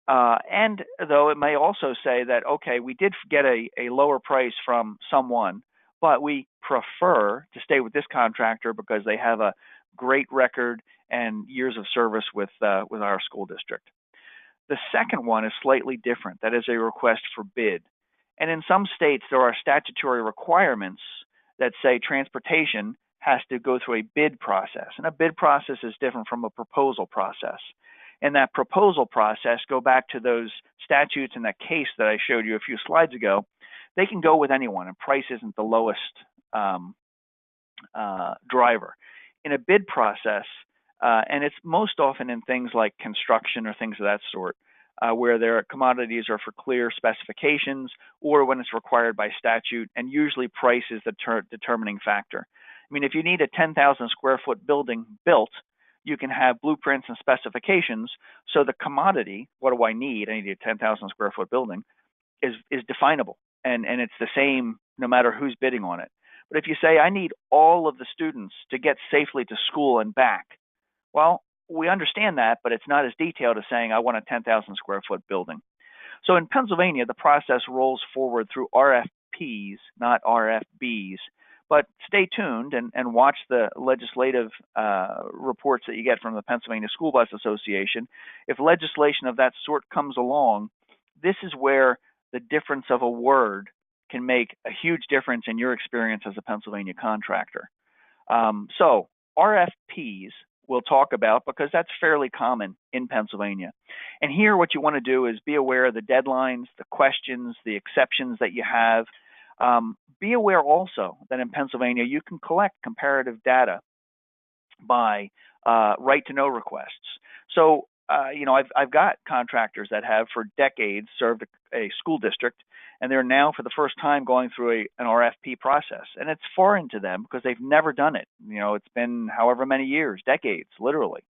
And though it may also say that, okay, we did get a lower price from someone, but we prefer to stay with this contractor because they have a great record and years of service with our school district. The second one is slightly different. That is a request for bid. And in some states, there are statutory requirements that say transportation has to go through a bid process. And a bid process is different from a proposal process. In that proposal process, go back to those statutes in that case that I showed you a few slides ago. They can go with anyone, and price isn't the lowest driver. In a bid process, and it's most often in things like construction or things of that sort, where their commodities are for clear specifications, or when it's required by statute, and usually price is the determining factor. I mean, if you need a 10,000 square foot building built, you can have blueprints and specifications. So the commodity, what do I need? I need a 10,000 square foot building, is definable, and it's the same no matter who's bidding on it. But if you say, I need all of the students to get safely to school and back, well, we understand that, but it's not as detailed as saying I want a 10,000 square foot building. So in Pennsylvania, the process rolls forward through RFPs, not RFBs. But stay tuned and watch the legislative reports that you get from the Pennsylvania School Bus Association. If legislation of that sort comes along, this is where the difference of a word can make a huge difference in your experience as a Pennsylvania contractor. So RFPs we'll talk about because that's fairly common in Pennsylvania. And here what you want to do is be aware of the deadlines, the questions, the exceptions that you have. Be aware also that in Pennsylvania you can collect comparative data by right to know requests. So I've got contractors that have for decades served a school district, and they're now for the first time going through an RFP process. And it's foreign to them because they've never done it. It's been however many years, decades, literally.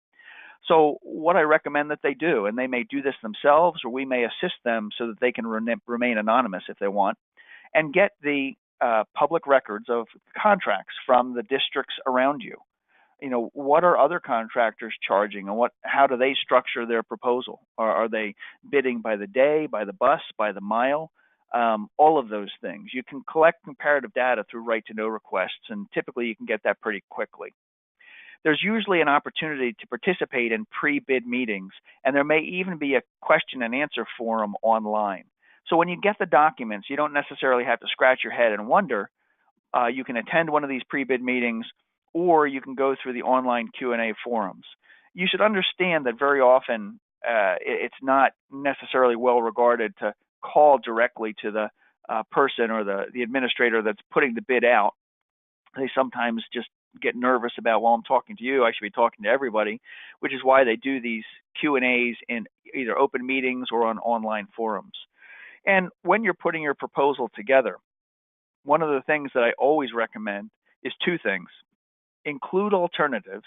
So what I recommend that they do, and they may do this themselves, or we may assist them so that they can remain anonymous if they want, and get the public records of contracts from the districts around you. What are other contractors charging, and how do they structure their proposal? Are they bidding by the day, by the bus, by the mile? All of those things. You can collect comparative data through right to know requests, and typically you can get that pretty quickly. There's usually an opportunity to participate in pre-bid meetings, and there may even be a question and answer forum online. So when you get the documents, you don't necessarily have to scratch your head and wonder. You can attend one of these pre-bid meetings, or you can go through the online Q&A forums. You should understand that very often it's not necessarily well regarded to call directly to the person or the administrator that's putting the bid out. They sometimes just get nervous about, well, I'm talking to you, I should be talking to everybody, which is why they do these Q&As in either open meetings or on online forums. And when you're putting your proposal together, one of the things that I always recommend is two things. Include alternatives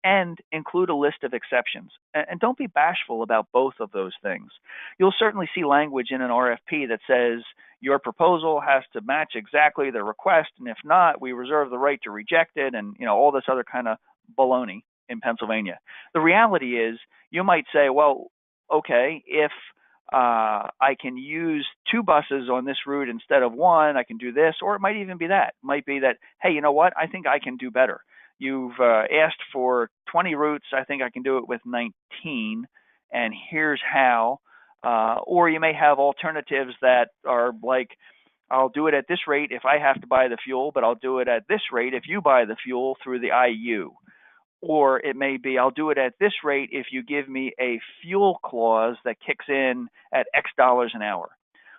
and include a list of exceptions. And don't be bashful about both of those things. You'll certainly see language in an RFP that says your proposal has to match exactly the request, and if not, we reserve the right to reject it, and all this other kind of baloney in Pennsylvania. The reality is you might say, well, okay, if I can use 2 buses on this route instead of 1, I can do this, or it might even be that. It might be that, hey, you know what, I think I can do better. You've asked for 20 routes, I think I can do it with 19, and here's how. Or you may have alternatives that are like, I'll do it at this rate if I have to buy the fuel, but I'll do it at this rate if you buy the fuel through the IU. Or it may be, I'll do it at this rate if you give me a fuel clause that kicks in at X dollars an hour.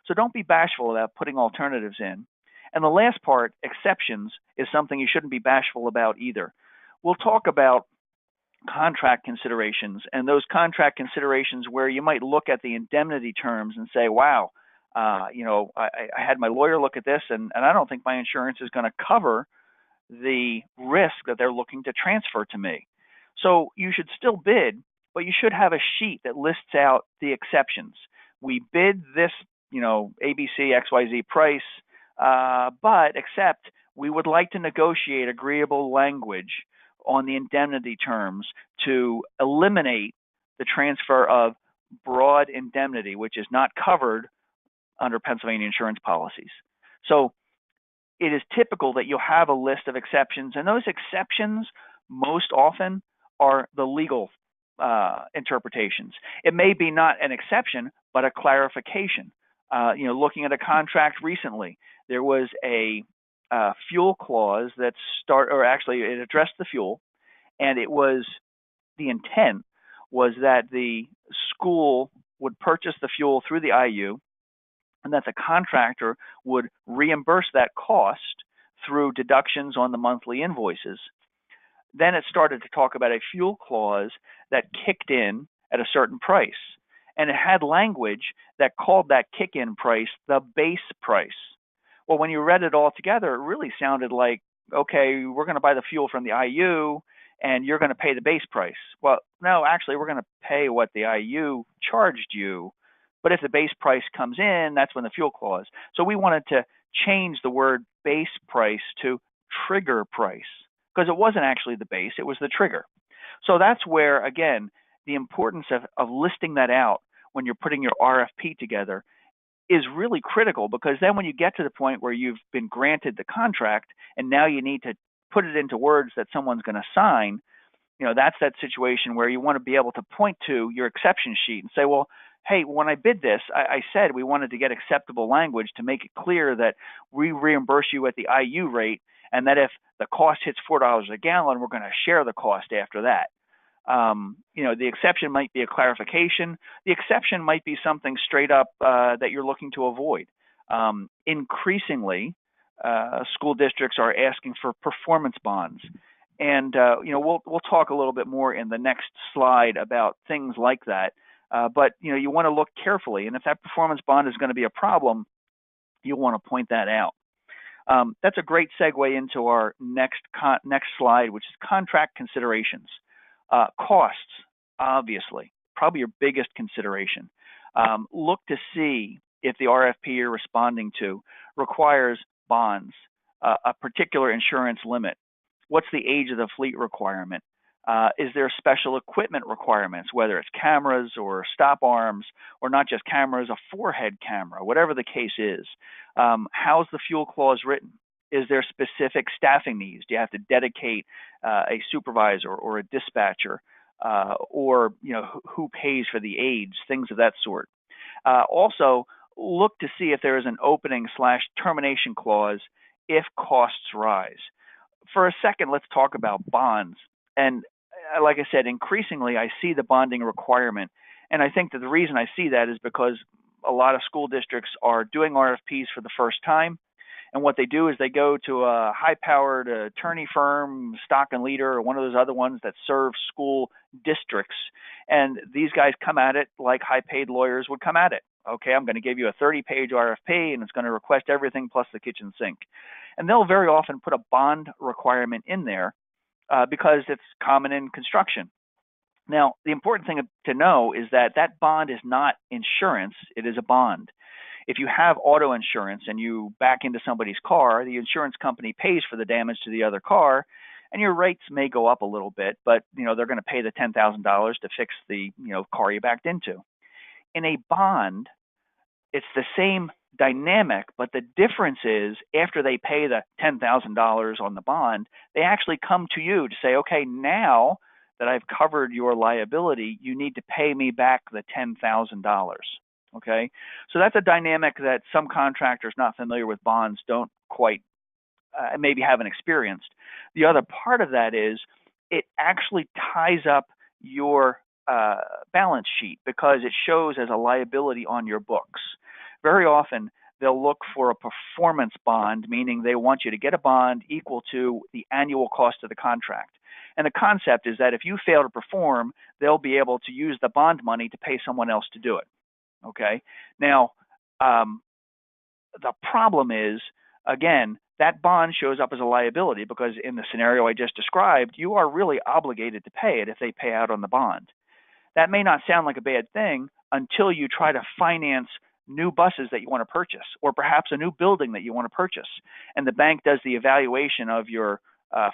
So don't be bashful about putting alternatives in. And the last part, exceptions, is something you shouldn't be bashful about either. We'll talk about contract considerations, and those contract considerations where you might look at the indemnity terms and say, wow, I had my lawyer look at this, and I don't think my insurance is going to cover the risk that they're looking to transfer to me. So you should still bid, but you should have a sheet that lists out the exceptions. We bid this, ABC XYZ price, but except we would like to negotiate agreeable language on the indemnity terms to eliminate the transfer of broad indemnity, which is not covered under Pennsylvania insurance policies. So it is typical that you'll have a list of exceptions, and those exceptions most often are the legal interpretations. It may be not an exception, but a clarification. Looking at a contract recently, there was a fuel clause that it addressed the fuel, and the intent was that the school would purchase the fuel through the IU, and that the contractor would reimburse that cost through deductions on the monthly invoices. Then it started to talk about a fuel clause that kicked in at a certain price. And it had language that called that kick-in price the base price. Well, when you read it all together, it really sounded like, okay, we're going to buy the fuel from the IU, and you're going to pay the base price. Well, no, actually, we're going to pay what the IU charged you. But if the base price comes in, that's when the fuel clause. So we wanted to change the word base price to trigger price, because it wasn't actually the base, it was the trigger. So that's where, again, the importance of listing that out when you're putting your RFP together is really critical, because then when you get to the point where you've been granted the contract and now you need to put it into words that someone's going to sign, that's that situation where you want to be able to point to your exception sheet and say, well, hey, when I bid this, I said we wanted to get acceptable language to make it clear that we reimburse you at the IU rate, and that if the cost hits $4 a gallon, we're going to share the cost after that. The exception might be a clarification. The exception might be something straight up that you're looking to avoid. Increasingly, school districts are asking for performance bonds. And, we'll talk a little bit more in the next slide about things like that. But you want to look carefully. And if that performance bond is going to be a problem, you'll want to point that out. That's a great segue into our next slide, which is contract considerations. Costs, obviously, probably your biggest consideration. Look to see if the RFP you're responding to requires bonds, a particular insurance limit. What's the age of the fleet requirement? Is there special equipment requirements, whether it's cameras or stop arms, or not just cameras, a forehead camera, whatever the case is? How's the fuel clause written? Is there specific staffing needs? Do you have to dedicate a supervisor or a dispatcher, or who pays for the aides, things of that sort? Also, look to see if there is an opening/termination clause if costs rise. For a second, let's talk about bonds. And like I said, increasingly, I see the bonding requirement And I think that the reason I see that is because a lot of school districts are doing RFPs for the first time. And what they do is they go to a high-powered attorney firm, Stock and Leader, or one of those other ones that serve school districts. And these guys come at it like high-paid lawyers would come at it. Okay, I'm going to give you a 30-page RFP, and it's going to request everything plus the kitchen sink. And they'll very often put a bond requirement in there because it's common in construction. Now, the important thing to know is that that bond is not insurance, it is a bond. If you have auto insurance and you back into somebody's car, the insurance company pays for the damage to the other car, and your rates may go up a little bit, but they're going to pay the $10,000 to fix the car you backed into. In a bond, it's the same dynamic, but the difference is after they pay the $10,000 on the bond, they actually come to you to say, okay, now that I've covered your liability, you need to pay me back the $10,000. Okay, so that's a dynamic that some contractors not familiar with bonds don't quite maybe haven't experienced. The other part of that is it actually ties up your balance sheet because it shows as a liability on your books. Very often they'll look for a performance bond, meaning they want you to get a bond equal to the annual cost of the contract. And the concept is that if you fail to perform, they'll be able to use the bond money to pay someone else to do it. Okay. Now, the problem is, again, that bond shows up as a liability because in the scenario I just described, you are really obligated to pay it if they pay out on the bond. That may not sound like a bad thing until you try to finance new buses that you want to purchase, or perhaps a new building that you want to purchase. And the bank does the evaluation of your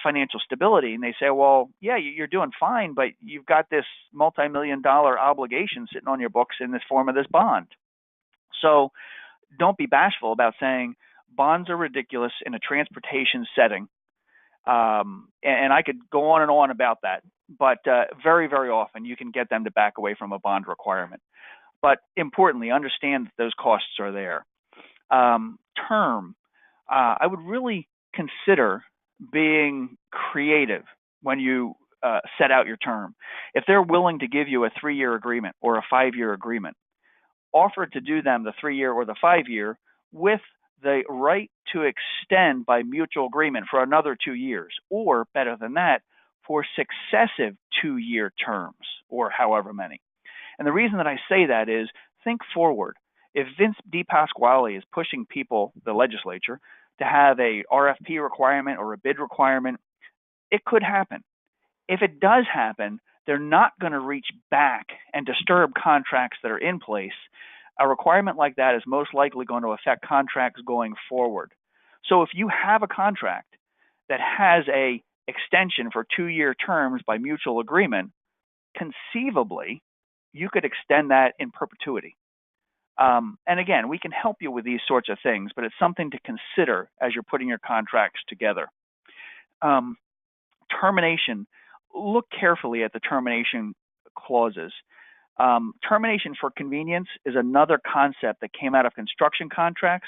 financial stability, and they say, well, yeah, you're doing fine, but you've got this multi-million-dollar obligation sitting on your books in this form of this bond. So don't be bashful about saying bonds are ridiculous in a transportation setting. And I could go on and on about that, but very, very often you can get them to back away from a bond requirement. But importantly, understand that those costs are there. Term, I would really consider being creative when you set out your term. If they're willing to give you a 3-year agreement or a 5-year agreement, offer to do them the 3-year or the 5-year with the right to extend by mutual agreement for another 2 years, or better than that, for successive 2-year terms, or however many. And the reason that I say that is, think forward. If Vince DePasquale is pushing people, the legislature, to have a RFP requirement or a bid requirement, it could happen. If it does happen, they're not going to reach back and disturb contracts that are in place. A requirement like that is most likely going to affect contracts going forward. So if you have a contract that has a extension for 2-year terms by mutual agreement, conceivably, you could extend that in perpetuity. And again, we can help you with these sorts of things, but it's something to consider as you're putting your contracts together. Termination, look carefully at the termination clauses. Termination for convenience is another concept that came out of construction contracts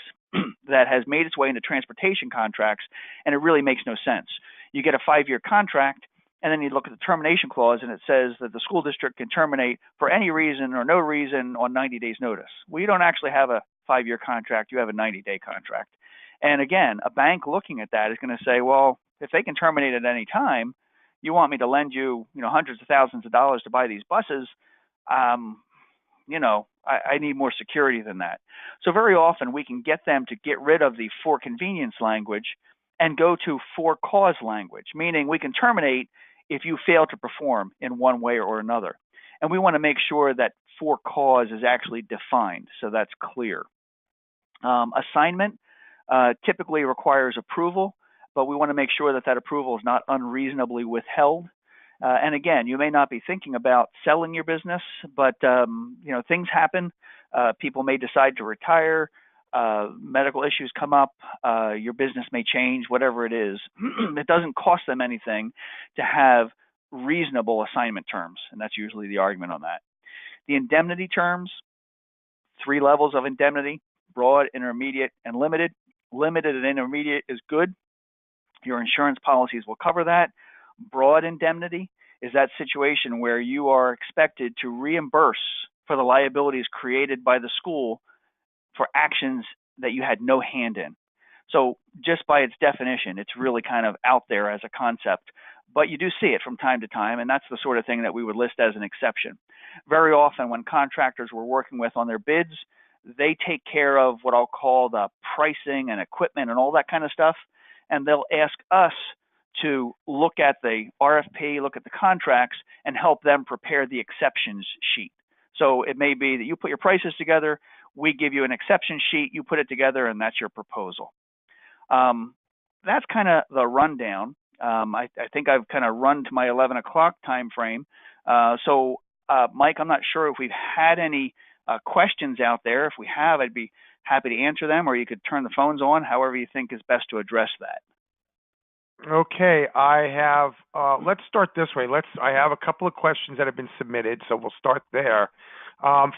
that has made its way into transportation contracts, and it really makes no sense. You get a 5-year contract, and then you look at the termination clause, and it says that the school district can terminate for any reason or no reason on 90 days notice. Well, you don't actually have a 5-year contract, you have a 90-day contract. And again, a bank looking at that is going to say, well, if they can terminate at any time, you want me to lend you, hundreds of thousands of dollars to buy these buses, I need more security than that. So very often we can get them to get rid of the for convenience language and go to for cause language, meaning we can terminate if you fail to perform in one way or another. And we want to make sure that for cause is actually defined, so that's clear. Assignment typically requires approval, but we want to make sure that that approval is not unreasonably withheld. And again, you may not be thinking about selling your business, but things happen. People may decide to retire. Medical issues come up. Your business may change, whatever it is. It doesn't cost them anything to have reasonable assignment terms, and that's usually the argument on that. The indemnity terms, 3 levels of indemnity: broad, intermediate, and limited. Limited and intermediate is good. Your insurance policies will cover that. Broad indemnity is that situation where you are expected to reimburse for the liabilities created by the school for actions that you had no hand in. So just by its definition, it's really kind of out there as a concept, but you do see it from time to time, and that's the sort of thing that we would list as an exception. Very often when contractors we're working with on their bids, they take care of what I'll call the pricing and equipment and all that kind of stuff, and they'll ask us to look at the RFP, look at the contracts, and help them prepare the exceptions sheet. So it may be that you put your prices together, we give you an exception sheet, you put it together, and that's your proposal. That's kind of the rundown. I think I've kind of run to my 11 o'clock time frame. So, Mike, I'm not sure if we've had any questions out there. If we have, I'd be happy to answer them, or you could turn the phones on, however you think is best to address that. Okay, I have, let's start this way. I have a couple of questions that have been submitted, so we'll start there.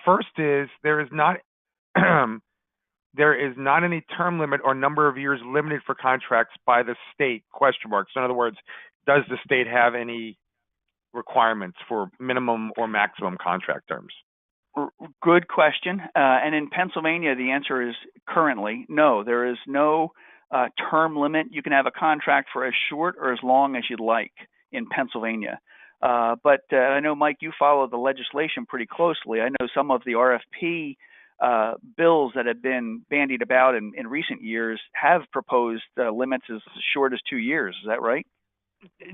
First is, there is not any term limit or number of years limited for contracts by the state, question marks. In other words, does the state have any requirements for minimum or maximum contract terms? Good question. And in Pennsylvania, the answer is currently no. There is no term limit. You can have a contract for as short or as long as you'd like in Pennsylvania. But I know, Mike, you follow the legislation pretty closely. I know some of the RFP bills that have been bandied about in recent years have proposed limits as short as 2 years. Is that right?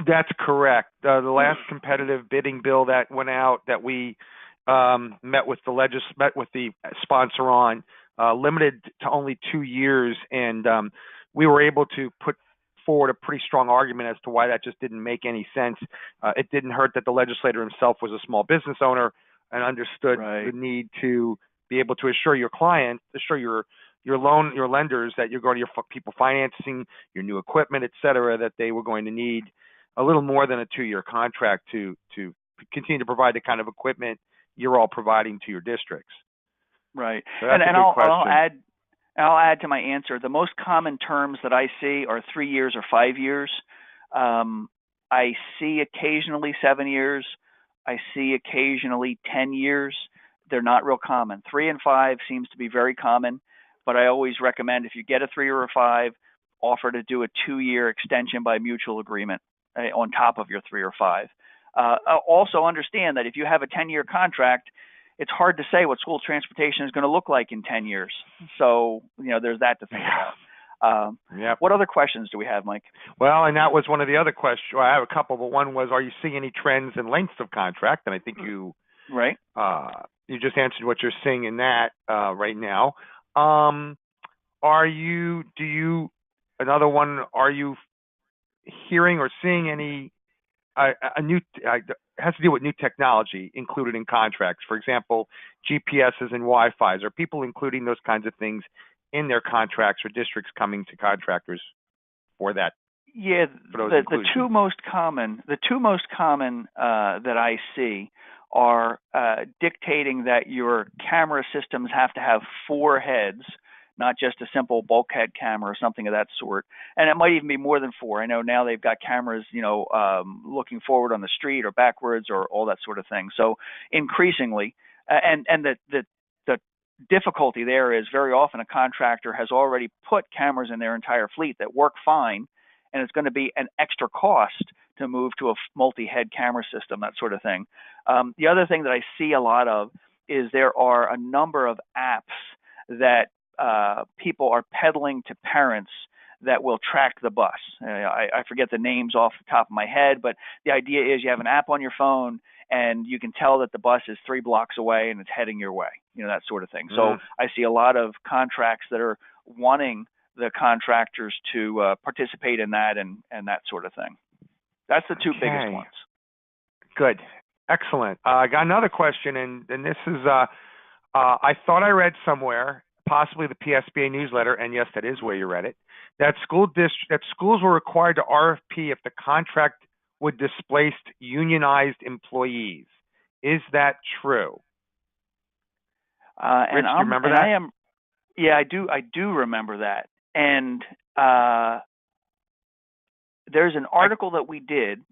That's correct. The last competitive bidding bill that went out that we met with the sponsor on limited to only 2 years, and we were able to put forward a pretty strong argument as to why that just didn't make any sense. It didn't hurt that the legislator himself was a small business owner and understood the need to be able to assure your client, assure your lenders that you're going to your people financing, your new equipment, et cetera, that they were going to need a little more than a 2-year contract to continue to provide the kind of equipment you're all providing to your districts. Right. So that's a good question. I'll add to my answer. The most common terms that I see are 3 years or 5 years. I see occasionally 7 years. I see occasionally 10 years. They're not real common. 3 and 5 seems to be very common, but I always recommend if you get a 3 or a 5, offer to do a 2-year extension by mutual agreement on top of your 3 or 5. Also understand that if you have a 10-year contract, it's hard to say what school transportation is going to look like in 10 years. So, there's that to think about. Yep. What other questions do we have, Mike? Well, and that was one of the other questions. Well, I have a couple, but one was, are you seeing any trends in lengths of contract? And I think you just answered what you're seeing in that right now. Another one, are you hearing or seeing any has to do with new technology included in contracts? For example, GPSs and Wi-Fi's. Are people including those kinds of things in their contracts, or districts coming to contractors for that? Yeah, the two most common that I see are dictating that your camera systems have to have 4 heads, not just a simple bulkhead camera or something of that sort. And it might even be more than 4. I know now they've got cameras, looking forward on the street or backwards or all that sort of thing. So increasingly, and the difficulty there is very often a contractor has already put cameras in their entire fleet that work fine, and it's going to be an extra cost to move to a multi-head camera system, that sort of thing. The other thing that I see a lot of is there are a number of apps that people are peddling to parents that will track the bus. I forget the names off the top of my head, but the idea is you have an app on your phone and you can tell that the bus is 3 blocks away and it's heading your way, that sort of thing. So I see a lot of contracts that are wanting the contractors to participate in that and that sort of thing. That's the 2 biggest ones. Good. Excellent. I got another question, and this is, I thought I read somewhere, possibly the PSBA newsletter, and yes, that is where you read it, that schools were required to RFP if the contract would displace unionized employees. Is that true? Rich, do you remember that? Yeah, I do remember that. And there's an article that we did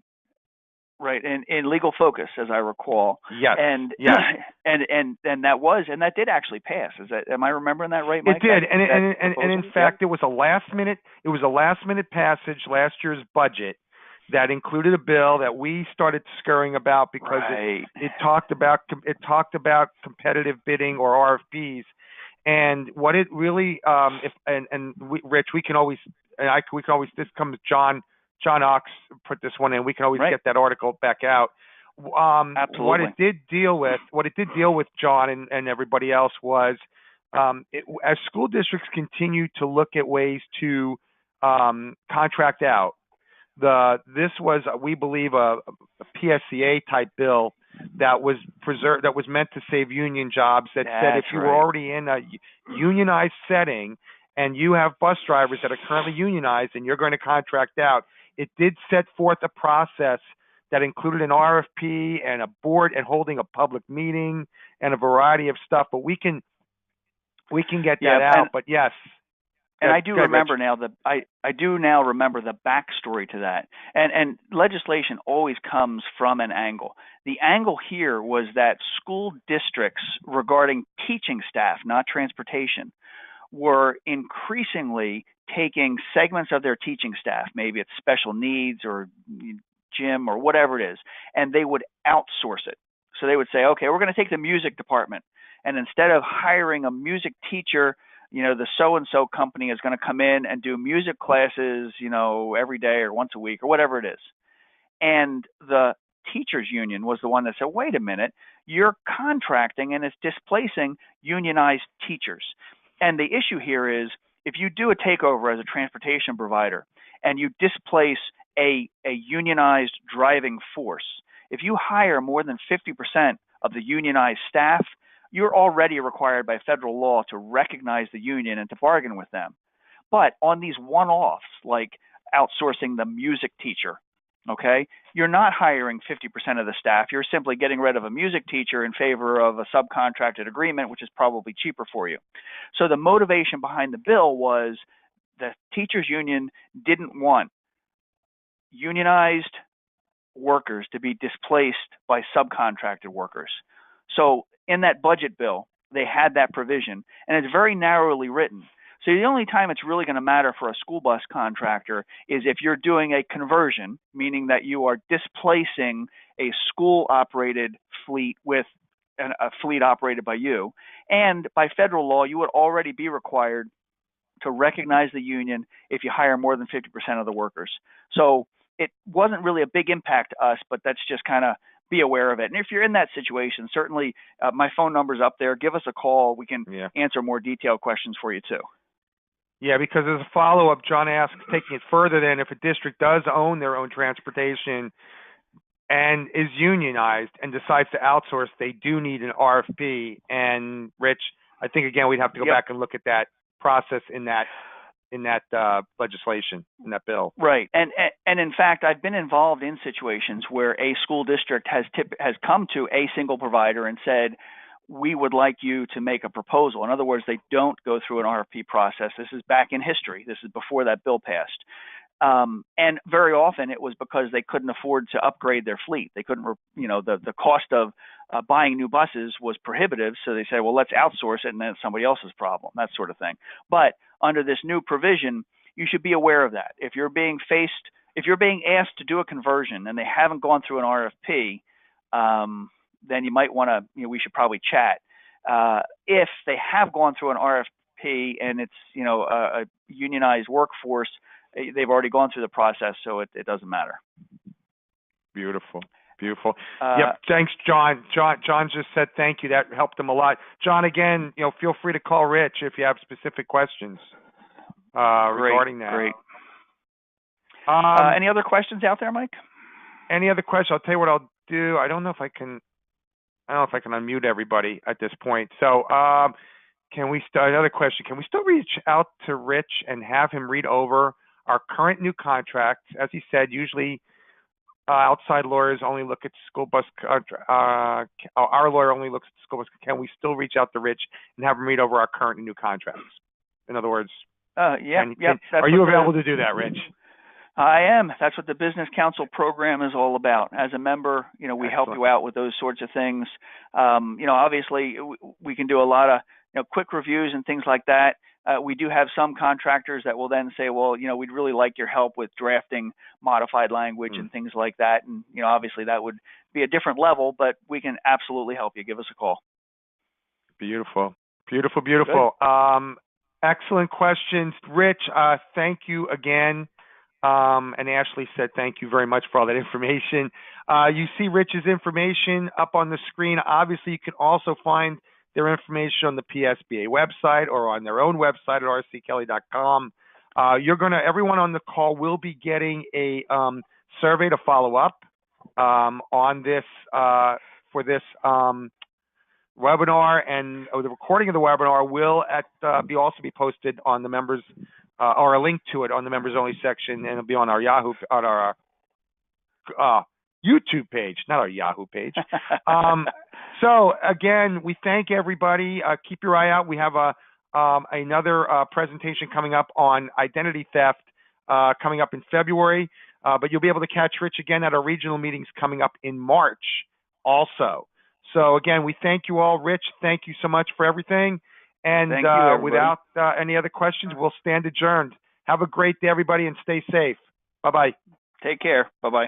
Right, in Legal Focus, as I recall, Yes, and yes. and that did actually pass. Am I remembering that right, It Mike? did, That and proposal? in fact, it was a last minute passage last year's budget that included a bill that we started scurrying about because Right. it talked about competitive bidding or RFPs, and what it really Rich, we can always this comes John Ox put this one in. We can always Right. get that article back out. Absolutely. What it did deal with John and everybody else was as school districts continue to look at ways to contract out, this was, we believe, a PSCA type bill that was meant to save union jobs, that said if you were already in a unionized setting and you have bus drivers that are currently unionized and you're going to contract out, it did set forth a process that included an RFP and a board and holding a public meeting and a variety of stuff, but we can get that out. But yes. And I do remember now I do now remember the backstory to that. And legislation always comes from an angle. The angle here was that school districts, regarding teaching staff, not transportation, were increasingly taking segments of their teaching staff, maybe it's special needs or gym or whatever it is, and they would outsource it. So they would say, okay, we're going to take the music department, and instead of hiring a music teacher, the so-and-so company is going to come in and do music classes, every day or once a week or whatever it is. And the teachers union was the one that said, wait a minute, you're contracting and it's displacing unionized teachers. And the issue here is, if you do a takeover as a transportation provider and you displace a unionized driving force, if you hire more than 50% of the unionized staff, you're already required by federal law to recognize the union and to bargain with them. But on these one-offs, like outsourcing the music teacher, okay, you're not hiring 50% of the staff. You're simply getting rid of a music teacher in favor of a subcontracted agreement, which is probably cheaper for you. So the motivation behind the bill was the teachers union didn't want unionized workers to be displaced by subcontracted workers. So in that budget bill, they had that provision, and it's very narrowly written. So the only time it's really going to matter for a school bus contractor is if you're doing a conversion, meaning that you are displacing a school-operated fleet with a fleet operated by you. And by federal law, you would already be required to recognize the union if you hire more than 50% of the workers. So it wasn't really a big impact to us, but that's just kind of be aware of it. And if you're in that situation, certainly my phone number's up there. Give us a call. We can answer more detailed questions for you too. Yeah, because as a follow-up, John asks, taking it further then, if a district does own their own transportation and is unionized and decides to outsource, they do need an RFP. And Rich, I think, again, we'd have to go back and look at that process in that legislation, in that bill. Right. And in fact, I've been involved in situations where a school district has come to a single provider and said, we would like you to make a proposal. In other words, they don't go through an RFP process. This is back in history. This is before that bill passed. And very often it was because they couldn't afford to upgrade their fleet. They couldn't, the cost of buying new buses was prohibitive. So they said, well, let's outsource it, and then it's somebody else's problem, that sort of thing. But under this new provision, you should be aware of that. If you're being asked to do a conversion and they haven't gone through an RFP, then you might want to, we should probably chat. If they have gone through an RFP and it's, a unionized workforce, they've already gone through the process, so it doesn't matter. Beautiful. Yep. Thanks, John. John just said thank you. That helped him a lot. John, again, feel free to call Rich if you have specific questions regarding that. Great. Any other questions out there, Mike? Any other questions? I'll tell you what I'll do. I don't know if I can unmute everybody at this point. So, can we start another question? Can we still reach out to Rich and have him read over our current new contracts? As he said, usually outside lawyers only look at school bus. Our lawyer only looks at school bus. Can we still reach out to Rich and have him read over our current and new contracts? In other words, are you available to do that, Rich? I am. That's what the Business Counsel program is all about. As a member, we help you out with those sorts of things. Obviously, we can do a lot of quick reviews and things like that. We do have some contractors that will then say, well, we'd really like your help with drafting modified language and things like that. And, obviously that would be a different level, but we can absolutely help you. Give us a call. Beautiful. Beautiful, beautiful. Excellent questions. Rich, thank you again. And Ashley said thank you very much for all that information. You see Rich's information up on the screen. Obviously, you can also find their information on the PSBA website or on their own website at rckelly.com. Everyone on the call will be getting a survey to follow up on this for this webinar, and the recording of the webinar will also be posted on the members or a link to it on the members only section, and it'll be on our YouTube page, not our Yahoo page. So again, we thank everybody. Keep your eye out. We have another presentation coming up on identity theft coming up in February, but you'll be able to catch Rich again at our regional meetings coming up in March also. So again, we thank you all. Rich, thank you so much for everything. And thank you, without any other questions, we'll stand adjourned. Have a great day, everybody, and stay safe. Bye-bye. Take care. Bye-bye.